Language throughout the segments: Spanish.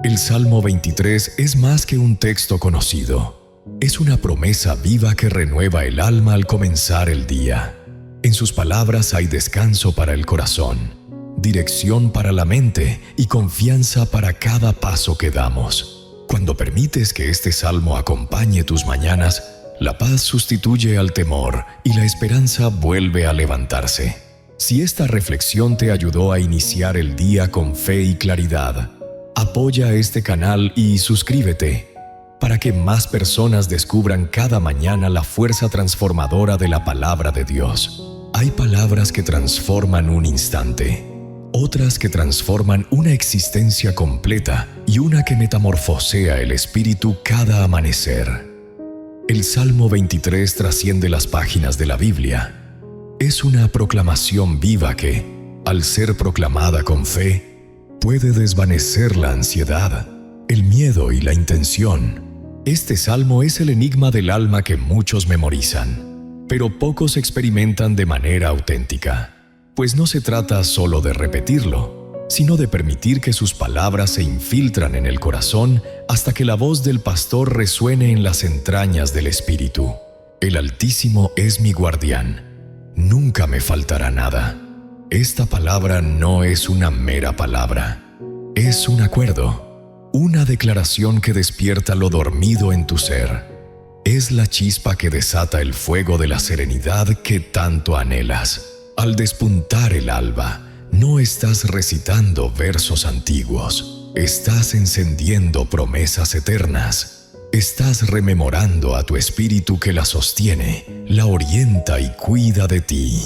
El Salmo 23 es más que un texto conocido. Es una promesa viva que renueva el alma al comenzar el día. En sus palabras hay descanso para el corazón, dirección para la mente y confianza para cada paso que damos. Cuando permites que este salmo acompañe tus mañanas, la paz sustituye al temor y la esperanza vuelve a levantarse. Si esta reflexión te ayudó a iniciar el día con fe y claridad, apoya este canal y suscríbete para que más personas descubran cada mañana la fuerza transformadora de la palabra de Dios. Hay palabras que transforman un instante, otras que transforman una existencia completa y una que metamorfosea el espíritu cada amanecer. El Salmo 23 trasciende las páginas de la Biblia. Es una proclamación viva que, al ser proclamada con fe, puede desvanecer la ansiedad, el miedo y la intención. Este salmo es el enigma del alma que muchos memorizan, pero pocos experimentan de manera auténtica, pues no se trata solo de repetirlo, sino de permitir que sus palabras se infiltran en el corazón hasta que la voz del pastor resuene en las entrañas del espíritu. El Altísimo es mi guardián. Nunca me faltará nada. Esta palabra no es una mera palabra. Es un acuerdo, una declaración que despierta lo dormido en tu ser. Es la chispa que desata el fuego de la serenidad que tanto anhelas. Al despuntar el alba, no estás recitando versos antiguos. Estás encendiendo promesas eternas. Estás rememorando a tu espíritu que la sostiene, la orienta y cuida de ti.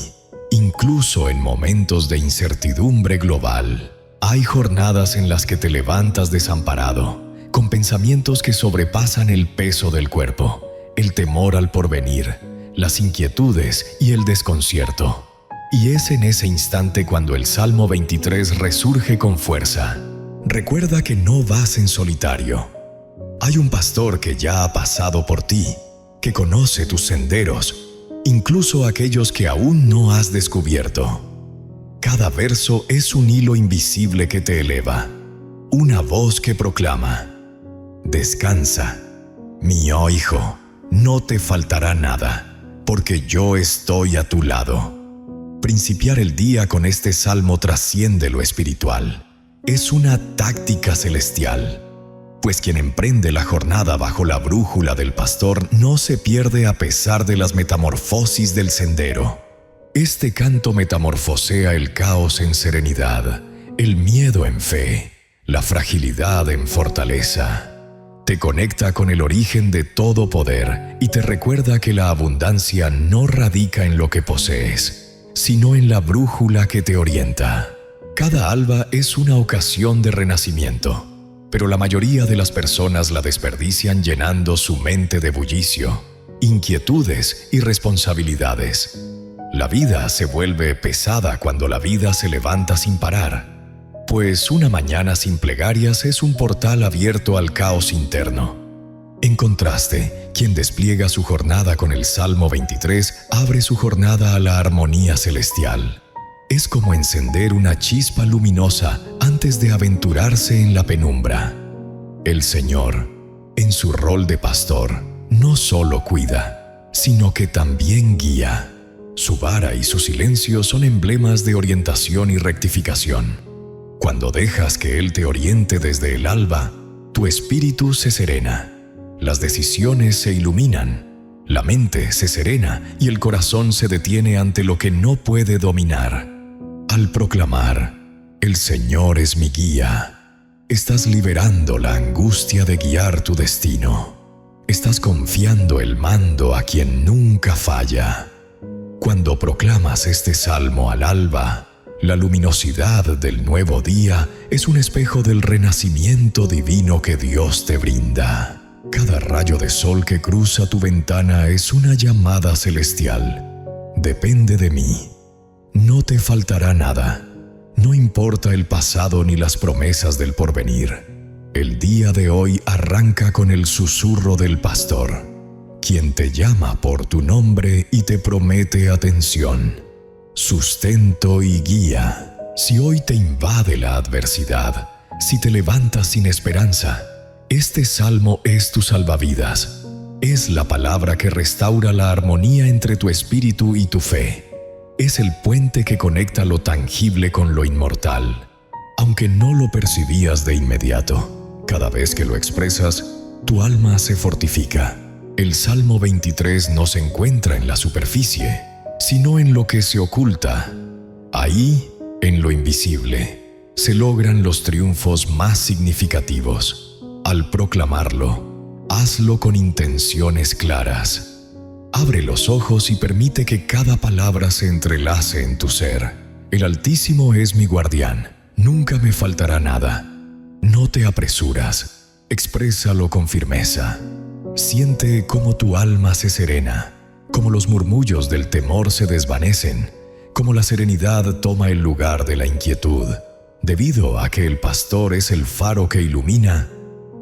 Incluso en momentos de incertidumbre global, hay jornadas en las que te levantas desamparado, con pensamientos que sobrepasan el peso del cuerpo, el temor al porvenir, las inquietudes y el desconcierto. Y es en ese instante cuando el Salmo 23 resurge con fuerza. Recuerda que no vas en solitario. Hay un pastor que ya ha pasado por ti, que conoce tus senderos, incluso aquellos que aún no has descubierto. Cada verso es un hilo invisible que te eleva, una voz que proclama: descansa, mi hijo, no te faltará nada, porque yo estoy a tu lado. Principiar el día con este salmo trasciende lo espiritual. Es una táctica celestial. Pues quien emprende la jornada bajo la brújula del pastor no se pierde a pesar de las metamorfosis del sendero. Este canto metamorfosea el caos en serenidad, el miedo en fe, la fragilidad en fortaleza. Te conecta con el origen de todo poder y te recuerda que la abundancia no radica en lo que posees, sino en la brújula que te orienta. Cada alba es una ocasión de renacimiento, pero la mayoría de las personas la desperdician llenando su mente de bullicio, inquietudes y responsabilidades. La vida se vuelve pesada cuando la vida se levanta sin parar, pues una mañana sin plegarias es un portal abierto al caos interno. En contraste, quien despliega su jornada con el Salmo 23 abre su jornada a la armonía celestial. Es como encender una chispa luminosa antes de aventurarse en la penumbra. El Señor, en su rol de pastor, no solo cuida, sino que también guía. Su vara y su silencio son emblemas de orientación y rectificación. Cuando dejas que Él te oriente desde el alba, tu espíritu se serena, las decisiones se iluminan, la mente se serena y el corazón se detiene ante lo que no puede dominar. Al proclamar: el Señor es mi guía, estás liberando la angustia de guiar tu destino. Estás confiando el mando a quien nunca falla. Cuando proclamas este salmo al alba, la luminosidad del nuevo día es un espejo del renacimiento divino que Dios te brinda. Cada rayo de sol que cruza tu ventana es una llamada celestial. Depende de mí. No te faltará nada. No importa el pasado ni las promesas del porvenir. El día de hoy arranca con el susurro del pastor, quien te llama por tu nombre y te promete atención, sustento y guía. Si hoy te invade la adversidad, Si te levantas sin esperanza, este salmo es tu salvavidas. Es la palabra que restaura la armonía entre tu espíritu y tu fe. Es el puente que conecta lo tangible con lo inmortal. Aunque no lo percibías de inmediato, cada vez que lo expresas, tu alma se fortifica. El Salmo 23 no se encuentra en la superficie, sino en lo que se oculta. Ahí, en lo invisible, se logran los triunfos más significativos. Al proclamarlo, hazlo con intenciones claras. Abre los ojos y permite que cada palabra se entrelace en tu ser. El Altísimo es mi guardián, nunca me faltará nada. No te apresuras, exprésalo con firmeza. Siente cómo tu alma se serena, cómo los murmullos del temor se desvanecen, cómo la serenidad toma el lugar de la inquietud. Debido a que el pastor es el faro que ilumina,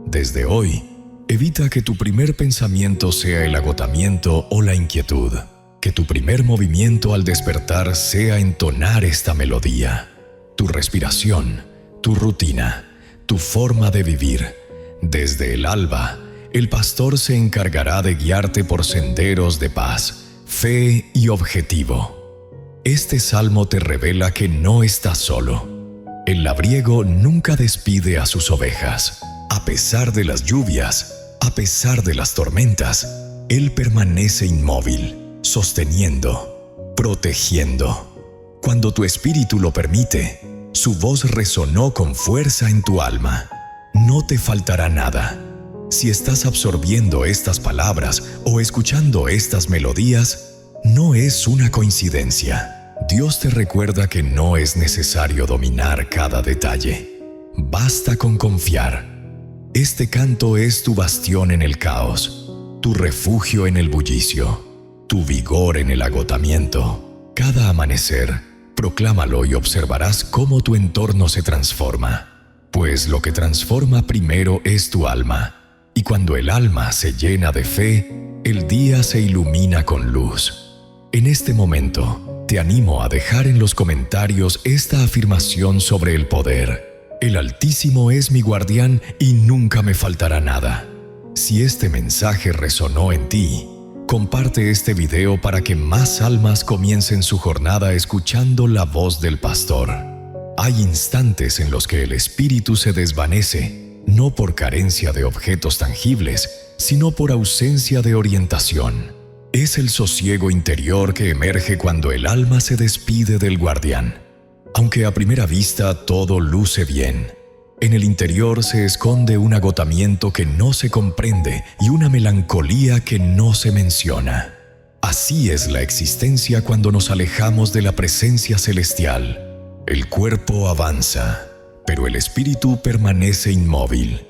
desde hoy, evita que tu primer pensamiento sea el agotamiento o la inquietud. Que tu primer movimiento al despertar sea entonar esta melodía. Tu respiración, tu rutina, tu forma de vivir. Desde el alba, el pastor se encargará de guiarte por senderos de paz, fe y objetivo. Este salmo te revela que no estás solo. El labriego nunca despide a sus ovejas. A pesar de las lluvias, a pesar de las tormentas, Él permanece inmóvil, sosteniendo, protegiendo. Cuando tu espíritu lo permite, su voz resonó con fuerza en tu alma. No te faltará nada. Si estás absorbiendo estas palabras o escuchando estas melodías, no es una coincidencia. Dios te recuerda que no es necesario dominar cada detalle. Basta con confiar. Este canto es tu bastión en el caos, tu refugio en el bullicio, tu vigor en el agotamiento. Cada amanecer, proclámalo y observarás cómo tu entorno se transforma. Pues lo que transforma primero es tu alma, y cuando el alma se llena de fe, el día se ilumina con luz. En este momento, te animo a dejar en los comentarios esta afirmación sobre el poder. El Altísimo es mi guardián y nunca me faltará nada. Si este mensaje resonó en ti, comparte este video para que más almas comiencen su jornada escuchando la voz del pastor. Hay instantes en los que el espíritu se desvanece, no por carencia de objetos tangibles, sino por ausencia de orientación. Es el sosiego interior que emerge cuando el alma se despide del guardián. Aunque a primera vista todo luce bien, en el interior se esconde un agotamiento que no se comprende y una melancolía que no se menciona. Así es la existencia cuando nos alejamos de la presencia celestial. El cuerpo avanza, pero el espíritu permanece inmóvil.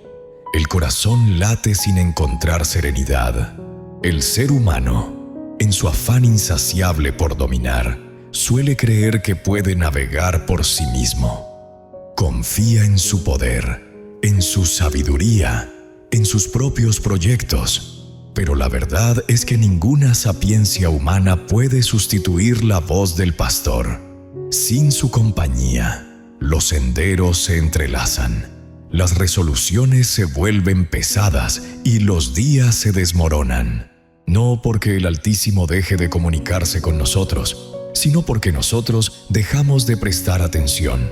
El corazón late sin encontrar serenidad. El ser humano, en su afán insaciable por dominar, suele creer que puede navegar por sí mismo. Confía en su poder, en su sabiduría, en sus propios proyectos. Pero la verdad es que ninguna sapiencia humana puede sustituir la voz del pastor. Sin su compañía, los senderos se entrelazan, las resoluciones se vuelven pesadas y los días se desmoronan. No porque el Altísimo deje de comunicarse con nosotros, sino porque nosotros dejamos de prestar atención.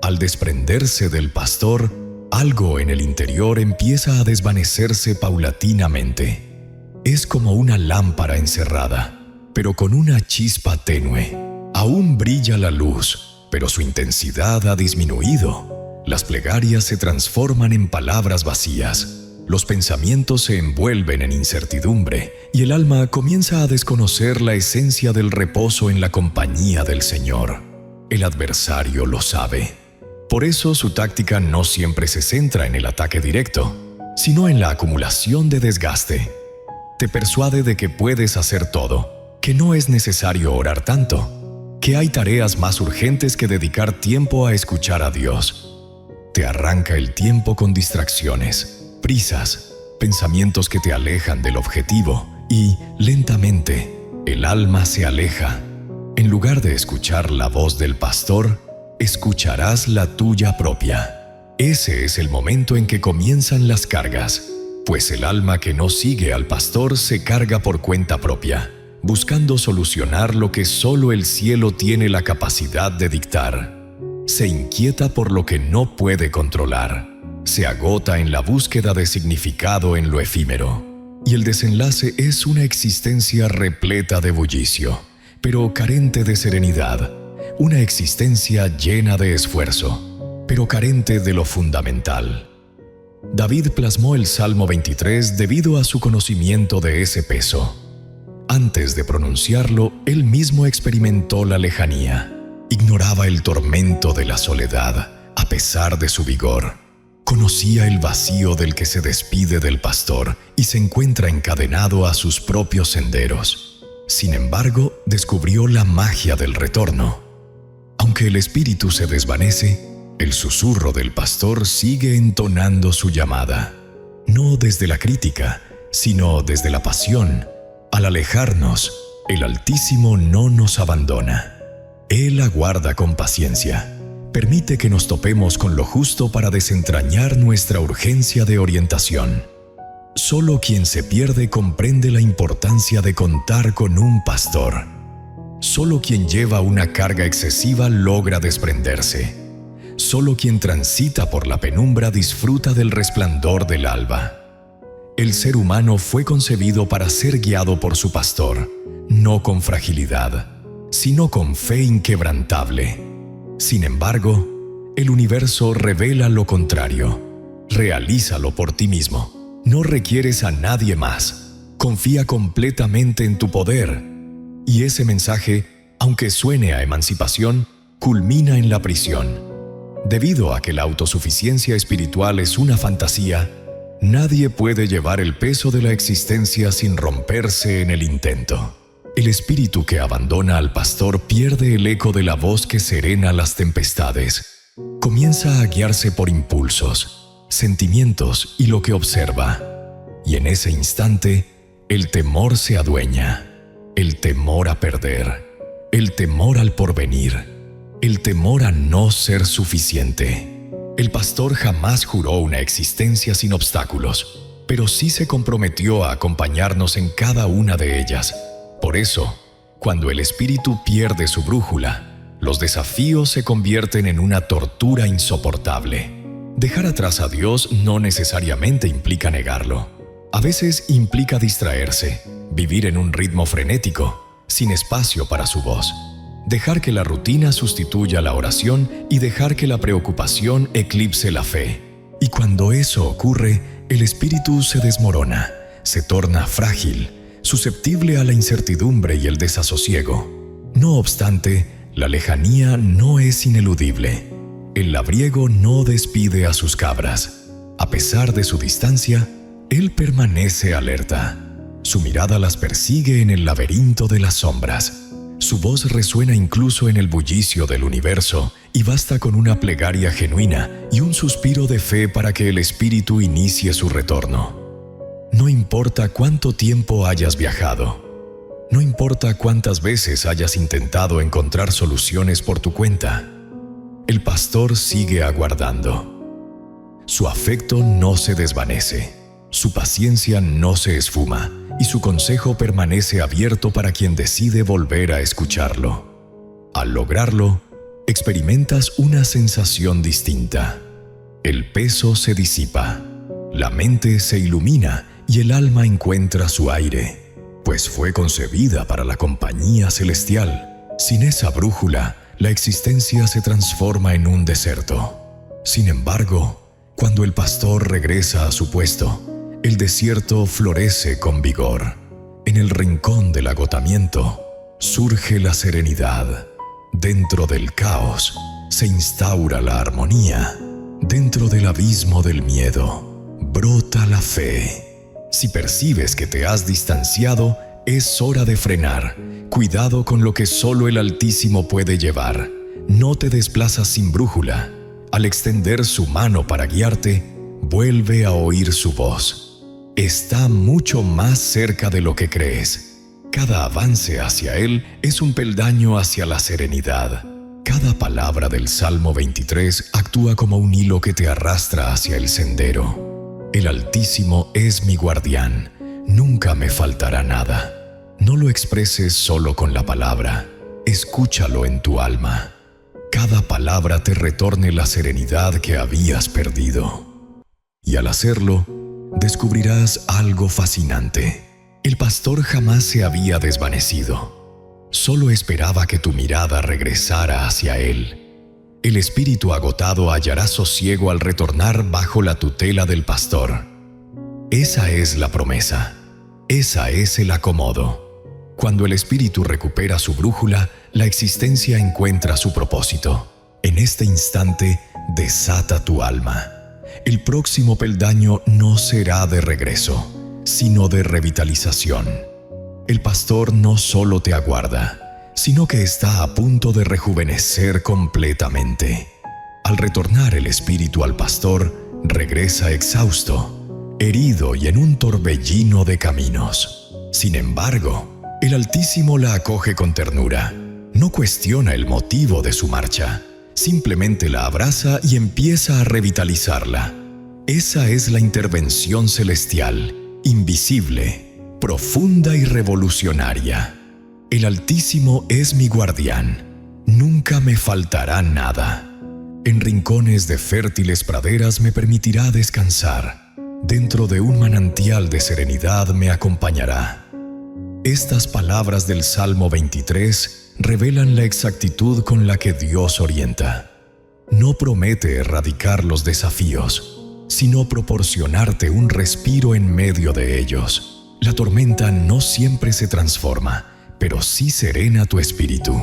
Al desprenderse del pastor, algo en el interior empieza a desvanecerse paulatinamente. Es como una lámpara encerrada, pero con una chispa tenue. Aún brilla la luz, pero su intensidad ha disminuido. Las plegarias se transforman en palabras vacías. Los pensamientos se envuelven en incertidumbre y el alma comienza a desconocer la esencia del reposo en la compañía del Señor. El adversario lo sabe. Por eso su táctica no siempre se centra en el ataque directo, sino en la acumulación de desgaste. Te persuade de que puedes hacer todo, que no es necesario orar tanto, que hay tareas más urgentes que dedicar tiempo a escuchar a Dios. Te arranca el tiempo con distracciones, prisas, pensamientos que te alejan del objetivo y, lentamente, el alma se aleja. En lugar de escuchar la voz del pastor, escucharás la tuya propia. Ese es el momento en que comienzan las cargas, pues el alma que no sigue al pastor se carga por cuenta propia, buscando solucionar lo que solo el cielo tiene la capacidad de dictar. Se inquieta por lo que no puede controlar. Se agota en la búsqueda de significado en lo efímero. Y el desenlace es una existencia repleta de bullicio, pero carente de serenidad. Una existencia llena de esfuerzo, pero carente de lo fundamental. David plasmó el Salmo 23 debido a su conocimiento de ese peso. Antes de pronunciarlo, él mismo experimentó la lejanía. Ignoraba el tormento de la soledad, a pesar de su vigor. Conocía el vacío del que se despide del pastor y se encuentra encadenado a sus propios senderos. Sin embargo, descubrió la magia del retorno. Aunque el espíritu se desvanece, el susurro del pastor sigue entonando su llamada. No desde la crítica, sino desde la pasión. Al alejarnos, el Altísimo no nos abandona. Él aguarda con paciencia. Permite que nos topemos con lo justo para desentrañar nuestra urgencia de orientación. Solo quien se pierde comprende la importancia de contar con un pastor. Solo quien lleva una carga excesiva logra desprenderse. Solo quien transita por la penumbra disfruta del resplandor del alba. El ser humano fue concebido para ser guiado por su pastor, no con fragilidad, sino con fe inquebrantable. Sin embargo, el universo revela lo contrario. Realízalo por ti mismo. No requieres a nadie más. Confía completamente en tu poder. Y ese mensaje, aunque suene a emancipación, culmina en la prisión. Debido a que la autosuficiencia espiritual es una fantasía, nadie puede llevar el peso de la existencia sin romperse en el intento. El espíritu que abandona al pastor pierde el eco de la voz que serena las tempestades. Comienza a guiarse por impulsos, sentimientos y lo que observa. Y en ese instante, el temor se adueña. El temor a perder, el temor al porvenir, el temor a no ser suficiente. El pastor jamás juró una existencia sin obstáculos, pero sí se comprometió a acompañarnos en cada una de ellas. Por eso, cuando el espíritu pierde su brújula, los desafíos se convierten en una tortura insoportable. Dejar atrás a Dios no necesariamente implica negarlo. A veces implica distraerse, vivir en un ritmo frenético, sin espacio para su voz. Dejar que la rutina sustituya la oración y dejar que la preocupación eclipse la fe. Y cuando eso ocurre, el espíritu se desmorona, se torna frágil, susceptible a la incertidumbre y el desasosiego. No obstante, la lejanía no es ineludible. El labriego no despide a sus cabras. A pesar de su distancia, él permanece alerta. Su mirada las persigue en el laberinto de las sombras. Su voz resuena incluso en el bullicio del universo y basta con una plegaria genuina y un suspiro de fe para que el espíritu inicie su retorno. No importa cuánto tiempo hayas viajado. No importa cuántas veces hayas intentado encontrar soluciones por tu cuenta. El pastor sigue aguardando. Su afecto no se desvanece. Su paciencia no se esfuma y su consejo permanece abierto para quien decide volver a escucharlo. Al lograrlo, experimentas una sensación distinta. El peso se disipa, la mente se ilumina y el alma encuentra su aire, pues fue concebida para la compañía celestial. Sin esa brújula, la existencia se transforma en un desierto. Sin embargo, cuando el pastor regresa a su puesto, el desierto florece con vigor. En el rincón del agotamiento surge la serenidad. Dentro del caos se instaura la armonía. Dentro del abismo del miedo brota la fe. Si percibes que te has distanciado, es hora de frenar. Cuidado con lo que solo el Altísimo puede llevar. No te desplazas sin brújula. Al extender su mano para guiarte, vuelve a oír su voz. Está mucho más cerca de lo que crees. Cada avance hacia Él es un peldaño hacia la serenidad. Cada palabra del Salmo 23 actúa como un hilo que te arrastra hacia el sendero. El Altísimo es mi guardián, nunca me faltará nada. No lo expreses solo con la palabra, escúchalo en tu alma. Cada palabra te retorne la serenidad que habías perdido. Y al hacerlo, descubrirás algo fascinante. El pastor jamás se había desvanecido. Solo esperaba que tu mirada regresara hacia él. El espíritu agotado hallará sosiego al retornar bajo la tutela del pastor. Esa es la promesa. Esa es el acomodo. Cuando el espíritu recupera su brújula, la existencia encuentra su propósito. En este instante, desata tu alma. El próximo peldaño no será de regreso, sino de revitalización. El pastor no solo te aguarda, sino que está a punto de rejuvenecer completamente. Al retornar el espíritu al pastor, regresa exhausto, herido y en un torbellino de caminos. Sin embargo, el Altísimo la acoge con ternura. No cuestiona el motivo de su marcha, simplemente la abraza y empieza a revitalizarla. Esa es la intervención celestial, invisible, profunda y revolucionaria. El Altísimo es mi guardián, nunca me faltará nada. En rincones de fértiles praderas me permitirá descansar. Dentro de un manantial de serenidad me acompañará. Estas palabras del Salmo 23 revelan la exactitud con la que Dios orienta. No promete erradicar los desafíos, sino proporcionarte un respiro en medio de ellos. La tormenta no siempre se transforma, pero sí serena tu espíritu.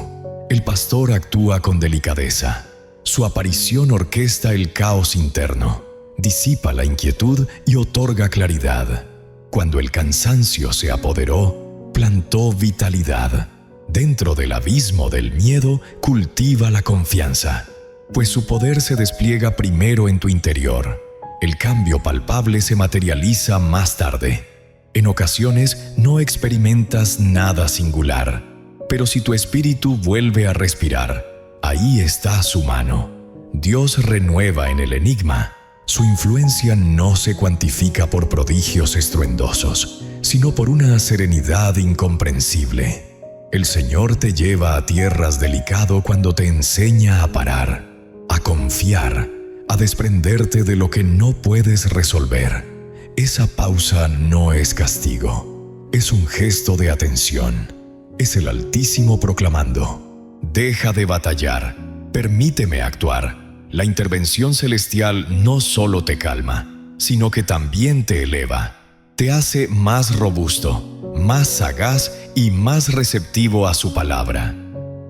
El pastor actúa con delicadeza. Su aparición orquesta el caos interno, disipa la inquietud y otorga claridad. Cuando el cansancio se apoderó, plantó vitalidad. Dentro del abismo del miedo, cultiva la confianza, pues su poder se despliega primero en tu interior. El cambio palpable se materializa más tarde. En ocasiones no experimentas nada singular, pero si tu espíritu vuelve a respirar, ahí está su mano. Dios renueva en el enigma. Su influencia no se cuantifica por prodigios estruendosos, sino por una serenidad incomprensible. El Señor te lleva a tierras delicado cuando te enseña a parar, a confiar, a desprenderte de lo que no puedes resolver. Esa pausa no es castigo, es un gesto de atención. Es el Altísimo proclamando: deja de batallar, permíteme actuar. La intervención celestial no solo te calma, sino que también te eleva. Te hace más robusto, más sagaz y más receptivo a su palabra.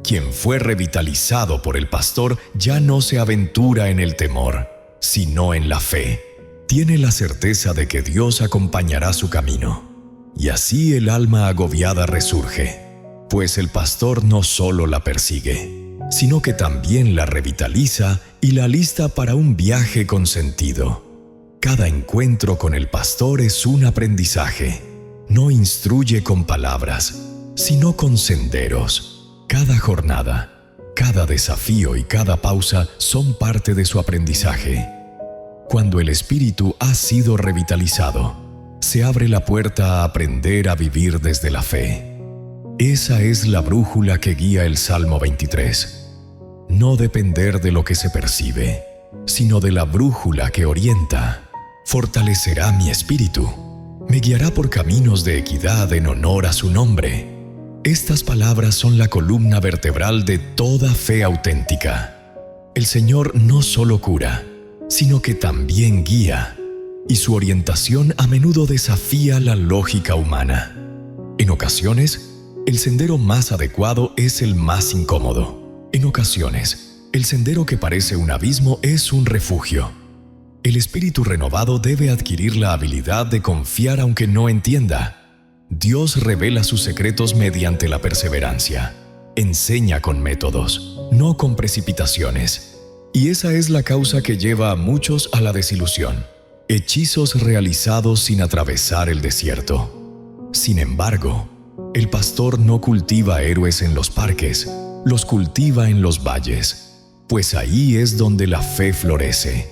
Quien fue revitalizado por el pastor ya no se aventura en el temor, sino en la fe. Tiene la certeza de que Dios acompañará su camino. Y así el alma agobiada resurge, pues el pastor no solo la persigue, sino que también la revitaliza y la alista para un viaje con sentido. Cada encuentro con el pastor es un aprendizaje. No instruye con palabras, sino con senderos. Cada jornada, cada desafío y cada pausa son parte de su aprendizaje. Cuando el espíritu ha sido revitalizado, se abre la puerta a aprender a vivir desde la fe. Esa es la brújula que guía el Salmo 23. No depender de lo que se percibe, sino de la brújula que orienta. Fortalecerá mi espíritu. Me guiará por caminos de equidad en honor a su nombre. Estas palabras son la columna vertebral de toda fe auténtica. El Señor no solo cura, sino que también guía, y su orientación a menudo desafía la lógica humana. En ocasiones, el sendero más adecuado es el más incómodo. En ocasiones, el sendero que parece un abismo es un refugio. El espíritu renovado debe adquirir la habilidad de confiar aunque no entienda. Dios revela sus secretos mediante la perseverancia. Enseña con métodos, no con precipitaciones. Y esa es la causa que lleva a muchos a la desilusión. Hechizos realizados sin atravesar el desierto. Sin embargo, el pastor no cultiva héroes en los parques, los cultiva en los valles, pues ahí es donde la fe florece.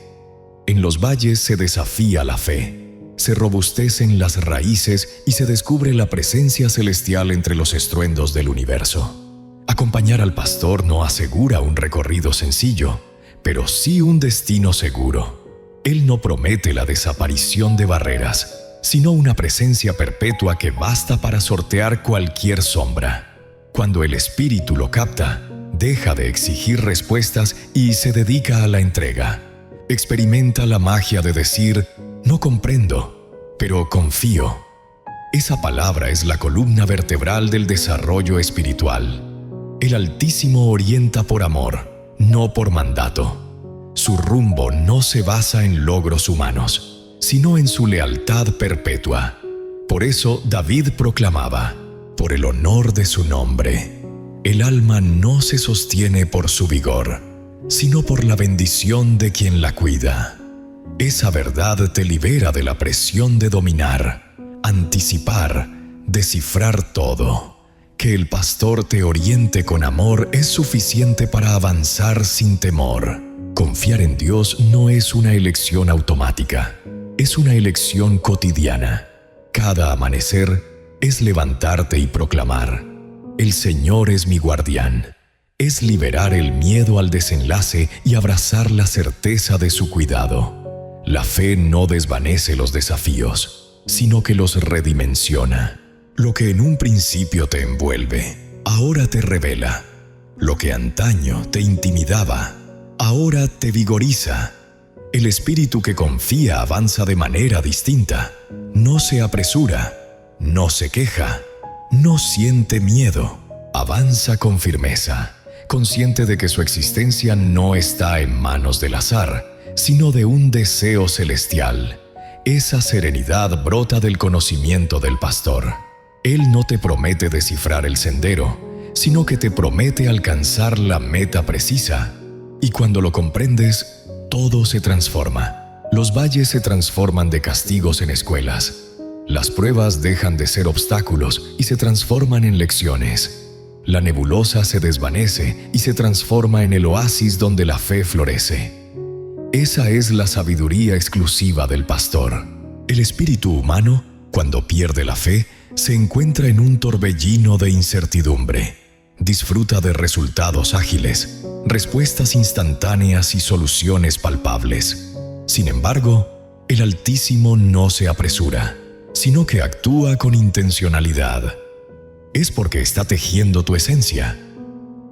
En los valles se desafía la fe, se robustecen las raíces y se descubre la presencia celestial entre los estruendos del universo. Acompañar al pastor no asegura un recorrido sencillo, pero sí un destino seguro. Él no promete la desaparición de barreras, sino una presencia perpetua que basta para sortear cualquier sombra. Cuando el espíritu lo capta, deja de exigir respuestas y se dedica a la entrega. Experimenta la magia de decir, no comprendo, pero confío. Esa palabra es la columna vertebral del desarrollo espiritual. El Altísimo orienta por amor, no por mandato. Su rumbo no se basa en logros humanos, sino en su lealtad perpetua. Por eso David proclamaba, por el honor de su nombre, el alma no se sostiene por su vigor, sino por la bendición de quien la cuida. Esa verdad te libera de la presión de dominar, anticipar, descifrar todo. Que el pastor te oriente con amor es suficiente para avanzar sin temor. Confiar en Dios no es una elección automática, es una elección cotidiana. Cada amanecer es levantarte y proclamar, el Señor es mi guardián. Es liberar el miedo al desenlace y abrazar la certeza de su cuidado. La fe no desvanece los desafíos, sino que los redimensiona. Lo que en un principio te envuelve, ahora te revela. Lo que antaño te intimidaba, ahora te vigoriza. El espíritu que confía avanza de manera distinta. No se apresura, no se queja, no siente miedo. Avanza con firmeza, consciente de que su existencia no está en manos del azar, sino de un deseo celestial. Esa serenidad brota del conocimiento del pastor. Él no te promete descifrar el sendero, sino que te promete alcanzar la meta precisa. Y cuando lo comprendes, todo se transforma. Los valles se transforman de castigos en escuelas. Las pruebas dejan de ser obstáculos y se transforman en lecciones. La nebulosa se desvanece y se transforma en el oasis donde la fe florece. Esa es la sabiduría exclusiva del pastor. El espíritu humano, cuando pierde la fe, se encuentra en un torbellino de incertidumbre. Disfruta de resultados ágiles, respuestas instantáneas y soluciones palpables. Sin embargo, el Altísimo no se apresura, sino que actúa con intencionalidad. Es porque está tejiendo tu esencia.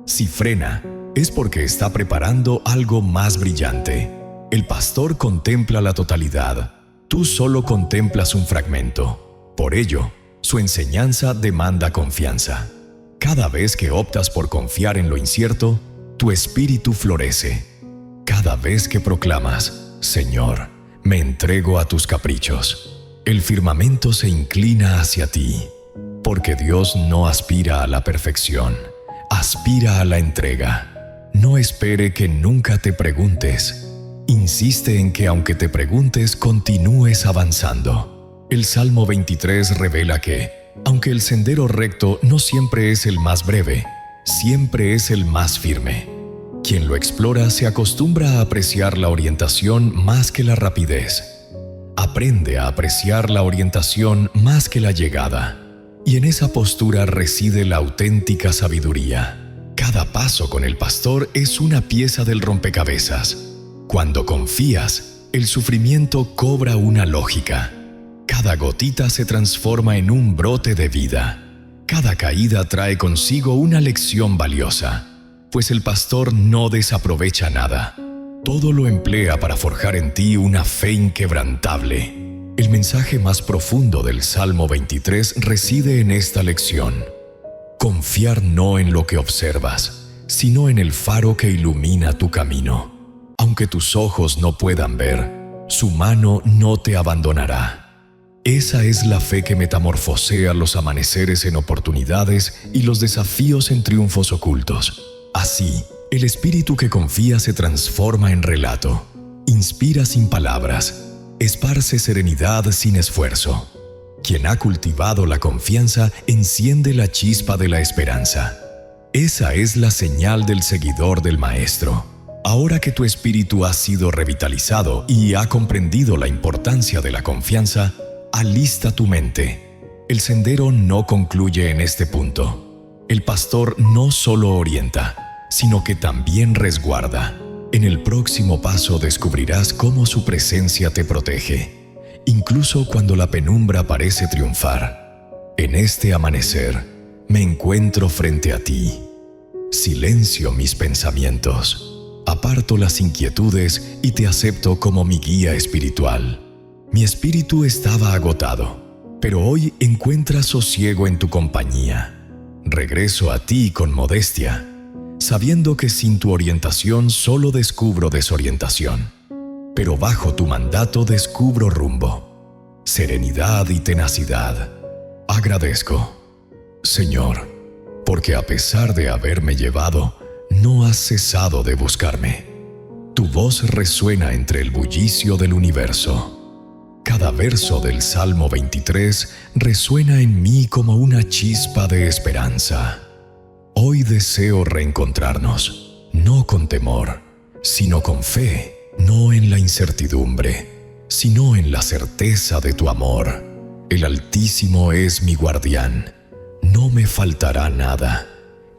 Si frena, es porque está preparando algo más brillante. El pastor contempla la totalidad. Tú solo contemplas un fragmento. Por ello, su enseñanza demanda confianza. Cada vez que optas por confiar en lo incierto, tu espíritu florece. Cada vez que proclamas, Señor, me entrego a tus caprichos, el firmamento se inclina hacia ti. Porque Dios no aspira a la perfección, aspira a la entrega. No espere que nunca te preguntes. Insiste en que aunque te preguntes, continúes avanzando. El Salmo 23 revela que, aunque el sendero recto no siempre es el más breve, siempre es el más firme. Quien lo explora se acostumbra a apreciar la orientación más que la rapidez. Aprende a apreciar la orientación más que la llegada. Y en esa postura reside la auténtica sabiduría. Cada paso con el pastor es una pieza del rompecabezas. Cuando confías, el sufrimiento cobra una lógica. Cada gotita se transforma en un brote de vida. Cada caída trae consigo una lección valiosa, pues el pastor no desaprovecha nada. Todo lo emplea para forjar en ti una fe inquebrantable. El mensaje más profundo del Salmo 23 reside en esta lección. Confiar no en lo que observas, sino en el faro que ilumina tu camino. Aunque tus ojos no puedan ver, su mano no te abandonará. Esa es la fe que metamorfosea los amaneceres en oportunidades y los desafíos en triunfos ocultos. Así, el espíritu que confía se transforma en relato, inspira sin palabras, esparce serenidad sin esfuerzo. Quien ha cultivado la confianza enciende la chispa de la esperanza. Esa es la señal del seguidor del Maestro. Ahora que tu espíritu ha sido revitalizado y ha comprendido la importancia de la confianza, alista tu mente. El sendero no concluye en este punto. El pastor no solo orienta, sino que también resguarda. En el próximo paso descubrirás cómo su presencia te protege, incluso cuando la penumbra parece triunfar. En este amanecer, me encuentro frente a ti. Silencio mis pensamientos, aparto las inquietudes y te acepto como mi guía espiritual. Mi espíritu estaba agotado, pero hoy encuentra sosiego en tu compañía. Regreso a ti con modestia, sabiendo que sin tu orientación solo descubro desorientación, pero bajo tu mandato descubro rumbo, serenidad y tenacidad. Agradezco, Señor, porque a pesar de haberme llevado, no has cesado de buscarme. Tu voz resuena entre el bullicio del universo. Cada verso del Salmo 23 resuena en mí como una chispa de esperanza. Hoy deseo reencontrarnos, no con temor, sino con fe, no en la incertidumbre, sino en la certeza de tu amor. El Altísimo es mi guardián, no me faltará nada.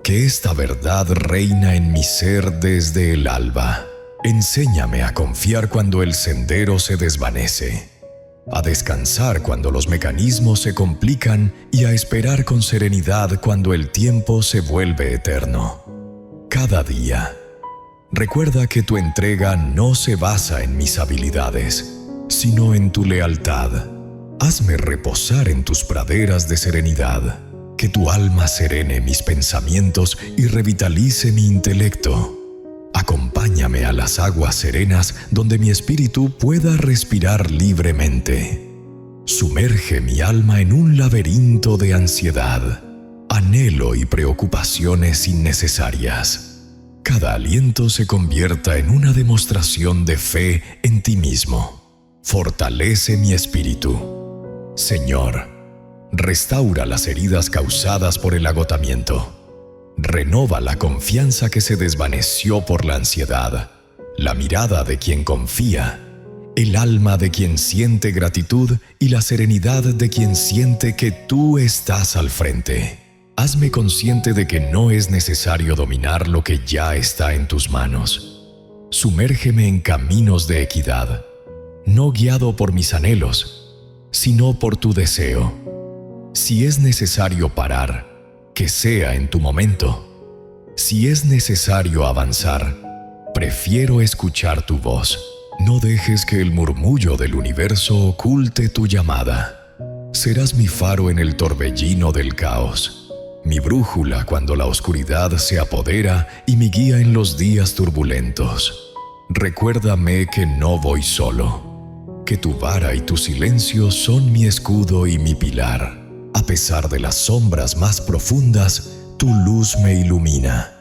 Que esta verdad reina en mi ser desde el alba. Enséñame a confiar cuando el sendero se desvanece, a descansar cuando los mecanismos se complican y a esperar con serenidad cuando el tiempo se vuelve eterno. Cada día, recuerda que tu entrega no se basa en mis habilidades, sino en tu lealtad. Hazme reposar en tus praderas de serenidad. Que tu alma serene mis pensamientos y revitalice mi intelecto. Acompáñame a las aguas serenas donde mi espíritu pueda respirar libremente. Sumerge mi alma en un laberinto de ansiedad, anhelo y preocupaciones innecesarias. Cada aliento se convierta en una demostración de fe en ti mismo. Fortalece mi espíritu. Señor, restaura las heridas causadas por el agotamiento. Renova la confianza que se desvaneció por la ansiedad, la mirada de quien confía, el alma de quien siente gratitud y la serenidad de quien siente que tú estás al frente. Hazme consciente de que no es necesario dominar lo que ya está en tus manos. Sumérgeme en caminos de equidad, no guiado por mis anhelos, sino por tu deseo. Si es necesario parar, que sea en tu momento. Si es necesario avanzar, prefiero escuchar tu voz. No dejes que el murmullo del universo oculte tu llamada. Serás mi faro en el torbellino del caos, mi brújula cuando la oscuridad se apodera y mi guía en los días turbulentos. Recuérdame que no voy solo, que tu vara y tu silencio son mi escudo y mi pilar. A pesar de las sombras más profundas, tu luz me ilumina.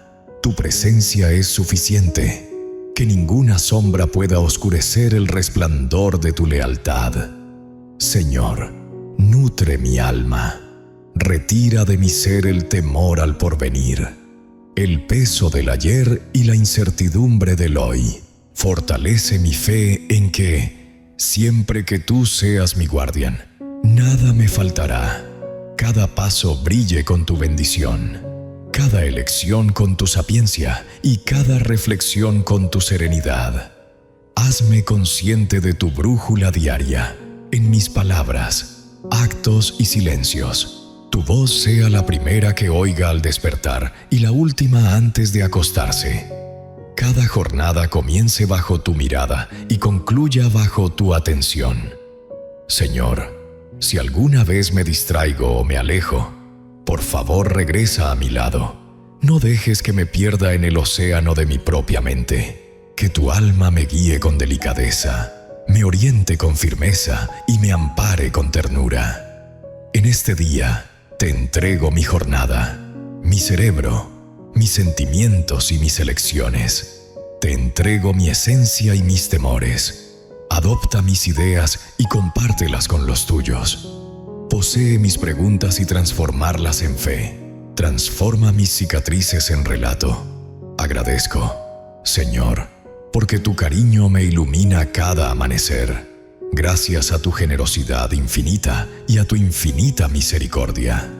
Tu presencia es suficiente. Que ninguna sombra pueda oscurecer el resplandor de tu lealtad. Señor, nutre mi alma. Retira de mi ser el temor al porvenir, el peso del ayer y la incertidumbre del hoy. Fortalece mi fe en que, siempre que tú seas mi guardián, nada me faltará. Cada paso brille con tu bendición, cada elección con tu sapiencia y cada reflexión con tu serenidad. Hazme consciente de tu brújula diaria, en mis palabras, actos y silencios. Tu voz sea la primera que oiga al despertar y la última antes de acostarse. Cada jornada comience bajo tu mirada y concluya bajo tu atención. Señor, si alguna vez me distraigo o me alejo, por favor regresa a mi lado. No dejes que me pierda en el océano de mi propia mente. Que tu alma me guíe con delicadeza, me oriente con firmeza y me ampare con ternura. En este día te entrego mi jornada, mi cerebro, mis sentimientos y mis elecciones. Te entrego mi esencia y mis temores. Adopta mis ideas y compártelas con los tuyos. Posee mis preguntas y transformarlas en fe. transforma mis cicatrices en relato. Agradezco, Señor, porque tu cariño me ilumina cada amanecer. Gracias a tu generosidad infinita y a tu infinita misericordia.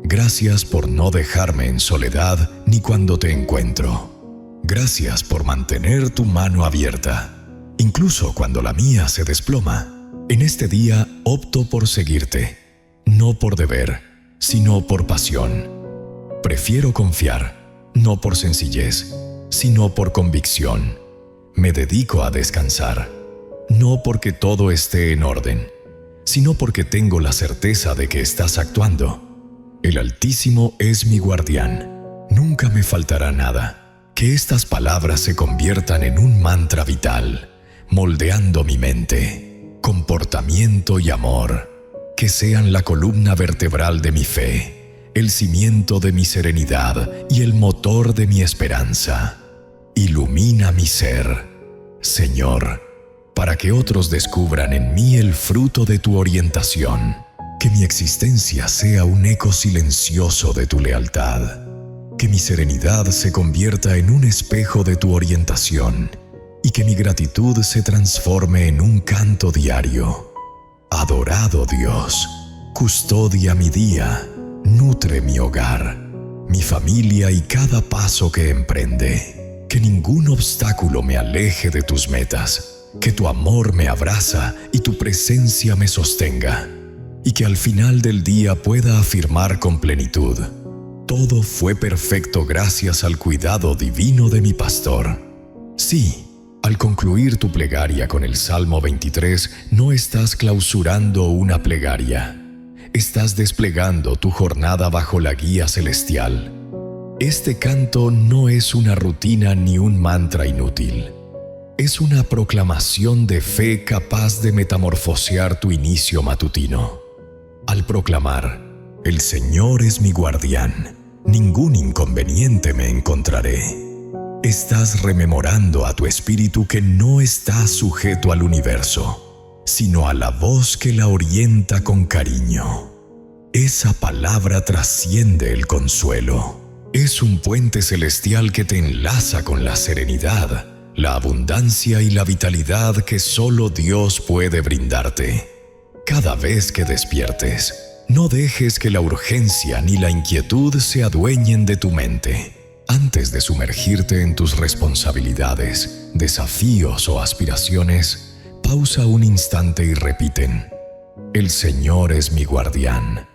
Gracias por no dejarme en soledad ni cuando te encuentro. Gracias por mantener tu mano abierta, incluso cuando la mía se desploma. En este día opto por seguirte, no por deber, sino por pasión. Prefiero confiar, no por sencillez, sino por convicción. Me dedico a descansar, no porque todo esté en orden, sino porque tengo la certeza de que estás actuando. El Altísimo es mi guardián, nunca me faltará nada. Que estas palabras se conviertan en un mantra vital, moldeando mi mente, comportamiento y amor. Que sean la columna vertebral de mi fe, el cimiento de mi serenidad y el motor de mi esperanza. Ilumina mi ser, Señor, para que otros descubran en mí el fruto de tu orientación. Que mi existencia sea un eco silencioso de tu lealtad. Que mi serenidad se convierta en un espejo de tu orientación y que mi gratitud se transforme en un canto diario. Adorado Dios, custodia mi día, nutre mi hogar, mi familia y cada paso que emprende. Que ningún obstáculo me aleje de tus metas, que tu amor me abraza y tu presencia me sostenga, y que al final del día pueda afirmar con plenitud: todo fue perfecto gracias al cuidado divino de mi pastor. Sí, al concluir tu plegaria con el Salmo 23, no estás clausurando una plegaria. Estás desplegando tu jornada bajo la guía celestial. Este canto no es una rutina ni un mantra inútil. Es una proclamación de fe capaz de metamorfosear tu inicio matutino. Al proclamar: el Señor es mi guardián, ningún inconveniente me encontraré. Estás rememorando a tu espíritu que no está sujeto al universo, sino a la voz que la orienta con cariño. Esa palabra trasciende el consuelo. Es un puente celestial que te enlaza con la serenidad, la abundancia y la vitalidad que solo Dios puede brindarte. Cada vez que despiertes, no dejes que la urgencia ni la inquietud se adueñen de tu mente. Antes de sumergirte en tus responsabilidades, desafíos o aspiraciones, pausa un instante y repiten: el Señor es mi guardián.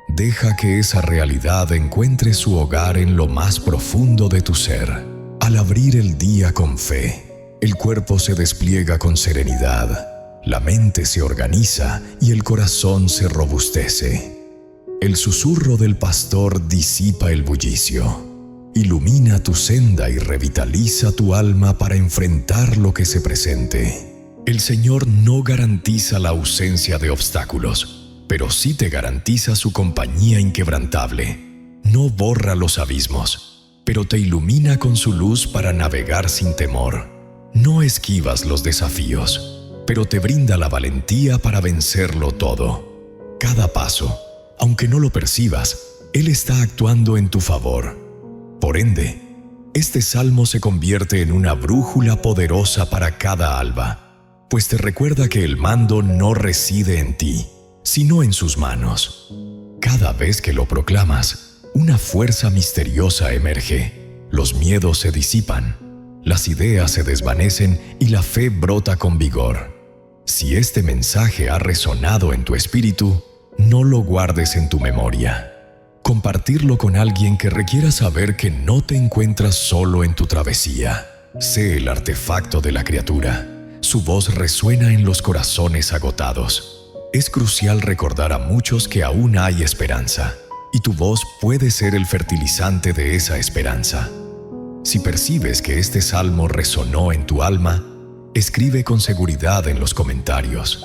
Deja que esa realidad encuentre su hogar en lo más profundo de tu ser. Al abrir el día con fe, el cuerpo se despliega con serenidad, la mente se organiza y el corazón se robustece. El susurro del pastor disipa el bullicio, ilumina tu senda y revitaliza tu alma para enfrentar lo que se presente. El Señor no garantiza la ausencia de obstáculos, pero sí te garantiza su compañía inquebrantable. No borra los abismos, pero te ilumina con su luz para navegar sin temor. No esquivas los desafíos, pero te brinda la valentía para vencerlo todo. Cada paso, aunque no lo percibas, Él está actuando en tu favor. Por ende, este salmo se convierte en una brújula poderosa para cada alba, pues te recuerda que el mando no reside en ti, sino en sus manos. Cada vez que lo proclamas, una fuerza misteriosa emerge, los miedos se disipan, las ideas se desvanecen y la fe brota con vigor. Si este mensaje ha resonado en tu espíritu, no lo guardes en tu memoria. Compartirlo con alguien que requiera saber que no te encuentras solo en tu travesía. Sé el artefacto de la criatura. Su voz resuena en los corazones agotados. Es crucial recordar a muchos que aún hay esperanza, y tu voz puede ser el fertilizante de esa esperanza. Si percibes que este salmo resonó en tu alma, escribe con seguridad en los comentarios: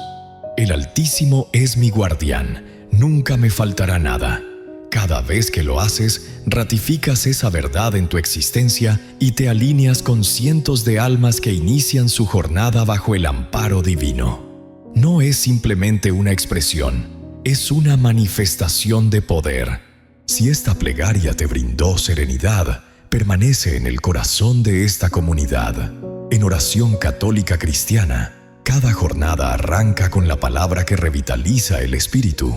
el Altísimo es mi guardián, nunca me faltará nada. Cada vez que lo haces, ratificas esa verdad en tu existencia y te alineas con cientos de almas que inician su jornada bajo el amparo divino. No es simplemente una expresión, es una manifestación de poder. Si esta plegaria te brindó serenidad, permanece en el corazón de esta comunidad. En Oración Católica Cristiana, cada jornada arranca con la palabra que revitaliza el espíritu,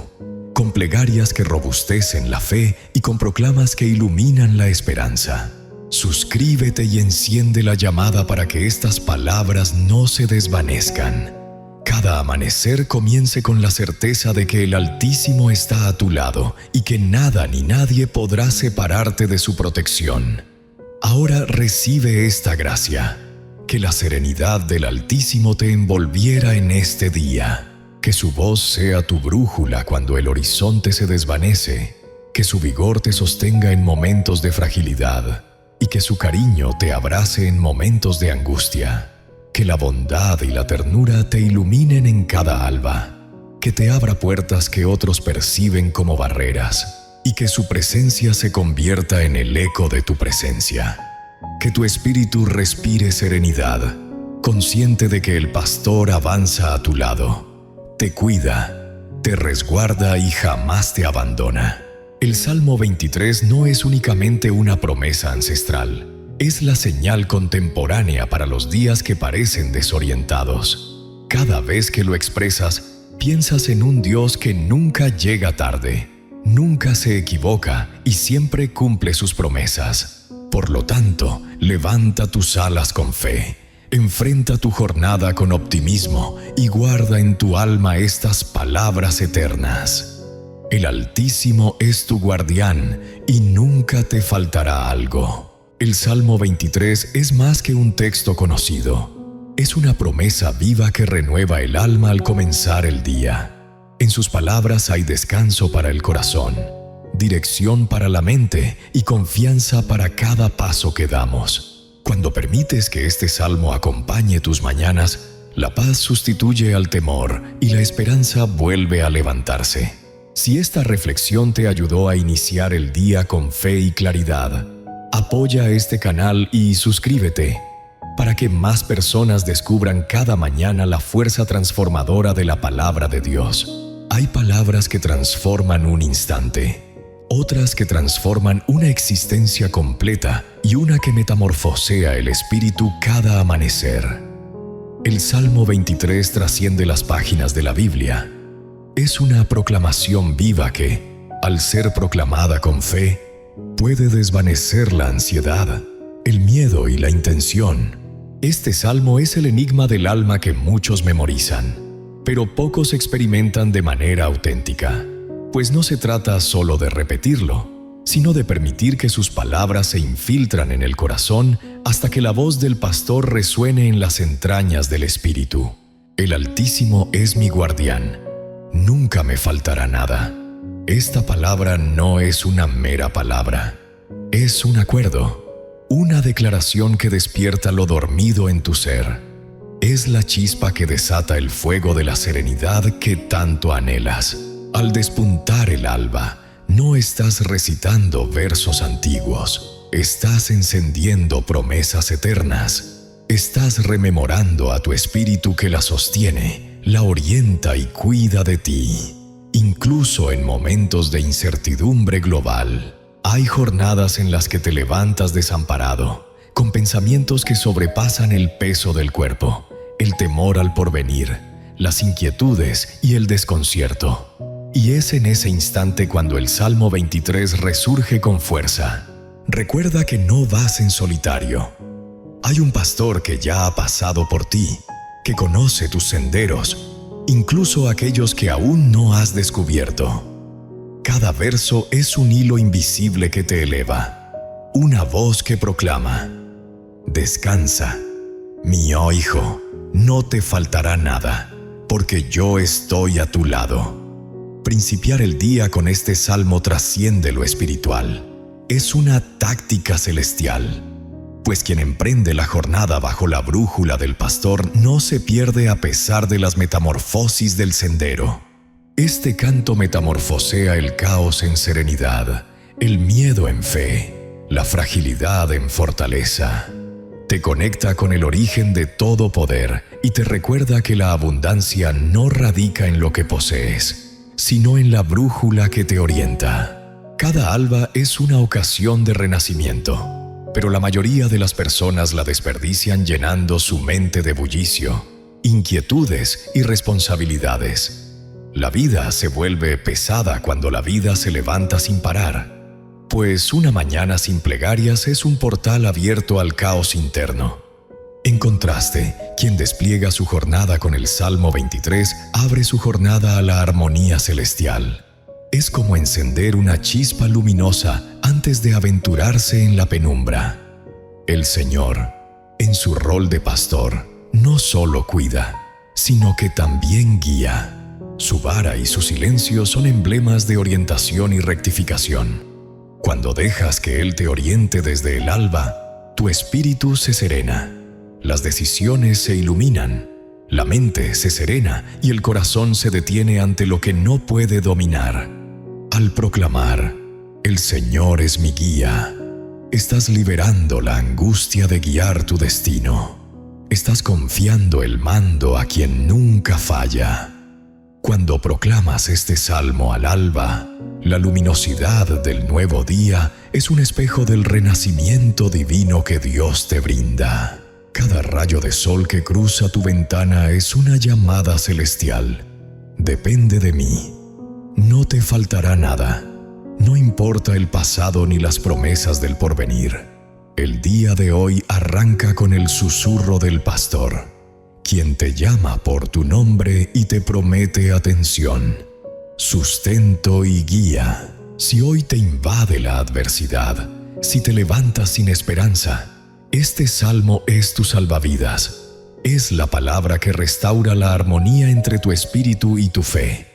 con plegarias que robustecen la fe y con proclamas que iluminan la esperanza. Suscríbete y enciende la llamada para que estas palabras no se desvanezcan. Cada amanecer comience con la certeza de que el Altísimo está a tu lado y que nada ni nadie podrá separarte de su protección. Ahora recibe esta gracia. Que la serenidad del Altísimo te envolviera en este día. Que su voz sea tu brújula cuando el horizonte se desvanece. Que su vigor te sostenga en momentos de fragilidad. Y que su cariño te abrace en momentos de angustia. Que la bondad y la ternura te iluminen en cada alba. Que te abra puertas que otros perciben como barreras. Y que su presencia se convierta en el eco de tu presencia. Que tu espíritu respire serenidad, consciente de que el pastor avanza a tu lado. Te cuida, te resguarda y jamás te abandona. El Salmo 23 no es únicamente una promesa ancestral. Es la señal contemporánea para los días que parecen desorientados. Cada vez que lo expresas, piensas en un Dios que nunca llega tarde, nunca se equivoca y siempre cumple sus promesas. Por lo tanto, levanta tus alas con fe, enfrenta tu jornada con optimismo y guarda en tu alma estas palabras eternas. El Altísimo es tu guardián y nunca te faltará algo. El Salmo 23 es más que un texto conocido. Es una promesa viva que renueva el alma al comenzar el día. En sus palabras hay descanso para el corazón, dirección para la mente y confianza para cada paso que damos. Cuando permites que este salmo acompañe tus mañanas, la paz sustituye al temor y la esperanza vuelve a levantarse. Si esta reflexión te ayudó a iniciar el día con fe y claridad, apoya este canal y suscríbete para que más personas descubran cada mañana la fuerza transformadora de la palabra de Dios. Hay palabras que transforman un instante, otras que transforman una existencia completa y una que metamorfosea el espíritu cada amanecer. El Salmo 23 trasciende las páginas de la Biblia. Es una proclamación viva que, al ser proclamada con fe, puede desvanecer la ansiedad, el miedo y la intención. Este salmo es el enigma del alma que muchos memorizan, pero pocos experimentan de manera auténtica. Pues no se trata solo de repetirlo, sino de permitir que sus palabras se infiltran en el corazón hasta que la voz del pastor resuene en las entrañas del espíritu. El Altísimo es mi guardián, nunca me faltará nada. Esta palabra no es una mera palabra, es un acuerdo, una declaración que despierta lo dormido en tu ser. Es la chispa que desata el fuego de la serenidad que tanto anhelas. Al despuntar el alba, no estás recitando versos antiguos, estás encendiendo promesas eternas. Estás rememorando a tu espíritu que la sostiene, la orienta y cuida de ti. Incluso en momentos de incertidumbre global, hay jornadas en las que te levantas desamparado, con pensamientos que sobrepasan el peso del cuerpo, el temor al porvenir, las inquietudes y el desconcierto. Y es en ese instante cuando el Salmo 23 resurge con fuerza. Recuerda que no vas en solitario. Hay un pastor que ya ha pasado por ti, que conoce tus senderos, incluso aquellos que aún no has descubierto. Cada verso es un hilo invisible que te eleva, una voz que proclama: descansa, mi hijo, no te faltará nada, porque yo estoy a tu lado. Principiar el día con este salmo trasciende lo espiritual. Es una táctica celestial, pues quien emprende la jornada bajo la brújula del pastor no se pierde a pesar de las metamorfosis del sendero. Este canto metamorfosea el caos en serenidad, el miedo en fe, la fragilidad en fortaleza. Te conecta con el origen de todo poder y te recuerda que la abundancia no radica en lo que posees, sino en la brújula que te orienta. Cada alba es una ocasión de renacimiento, pero la mayoría de las personas la desperdician llenando su mente de bullicio, inquietudes y responsabilidades. La vida se vuelve pesada cuando la vida se levanta sin parar, pues una mañana sin plegarias es un portal abierto al caos interno. En contraste, quien despliega su jornada con el Salmo 23 abre su jornada a la armonía celestial. Es como encender una chispa luminosa antes de aventurarse en la penumbra. El Señor, en su rol de pastor, no solo cuida, sino que también guía. Su vara y su silencio son emblemas de orientación y rectificación. Cuando dejas que Él te oriente desde el alba, tu espíritu se serena. Las decisiones se iluminan, la mente se serena y el corazón se detiene ante lo que no puede dominar. Al proclamar, «El Señor es mi guía», estás liberando la angustia de guiar tu destino. Estás confiando el mando a quien nunca falla. Cuando proclamas este salmo al alba, la luminosidad del nuevo día es un espejo del renacimiento divino que Dios te brinda. Cada rayo de sol que cruza tu ventana es una llamada celestial. Depende de mí. No te faltará nada. No importa el pasado ni las promesas del porvenir. El día de hoy arranca con el susurro del pastor, quien te llama por tu nombre y te promete atención, sustento y guía. Si hoy te invade la adversidad, si te levantas sin esperanza, este salmo es tu salvavidas. Es la palabra que restaura la armonía entre tu espíritu y tu fe.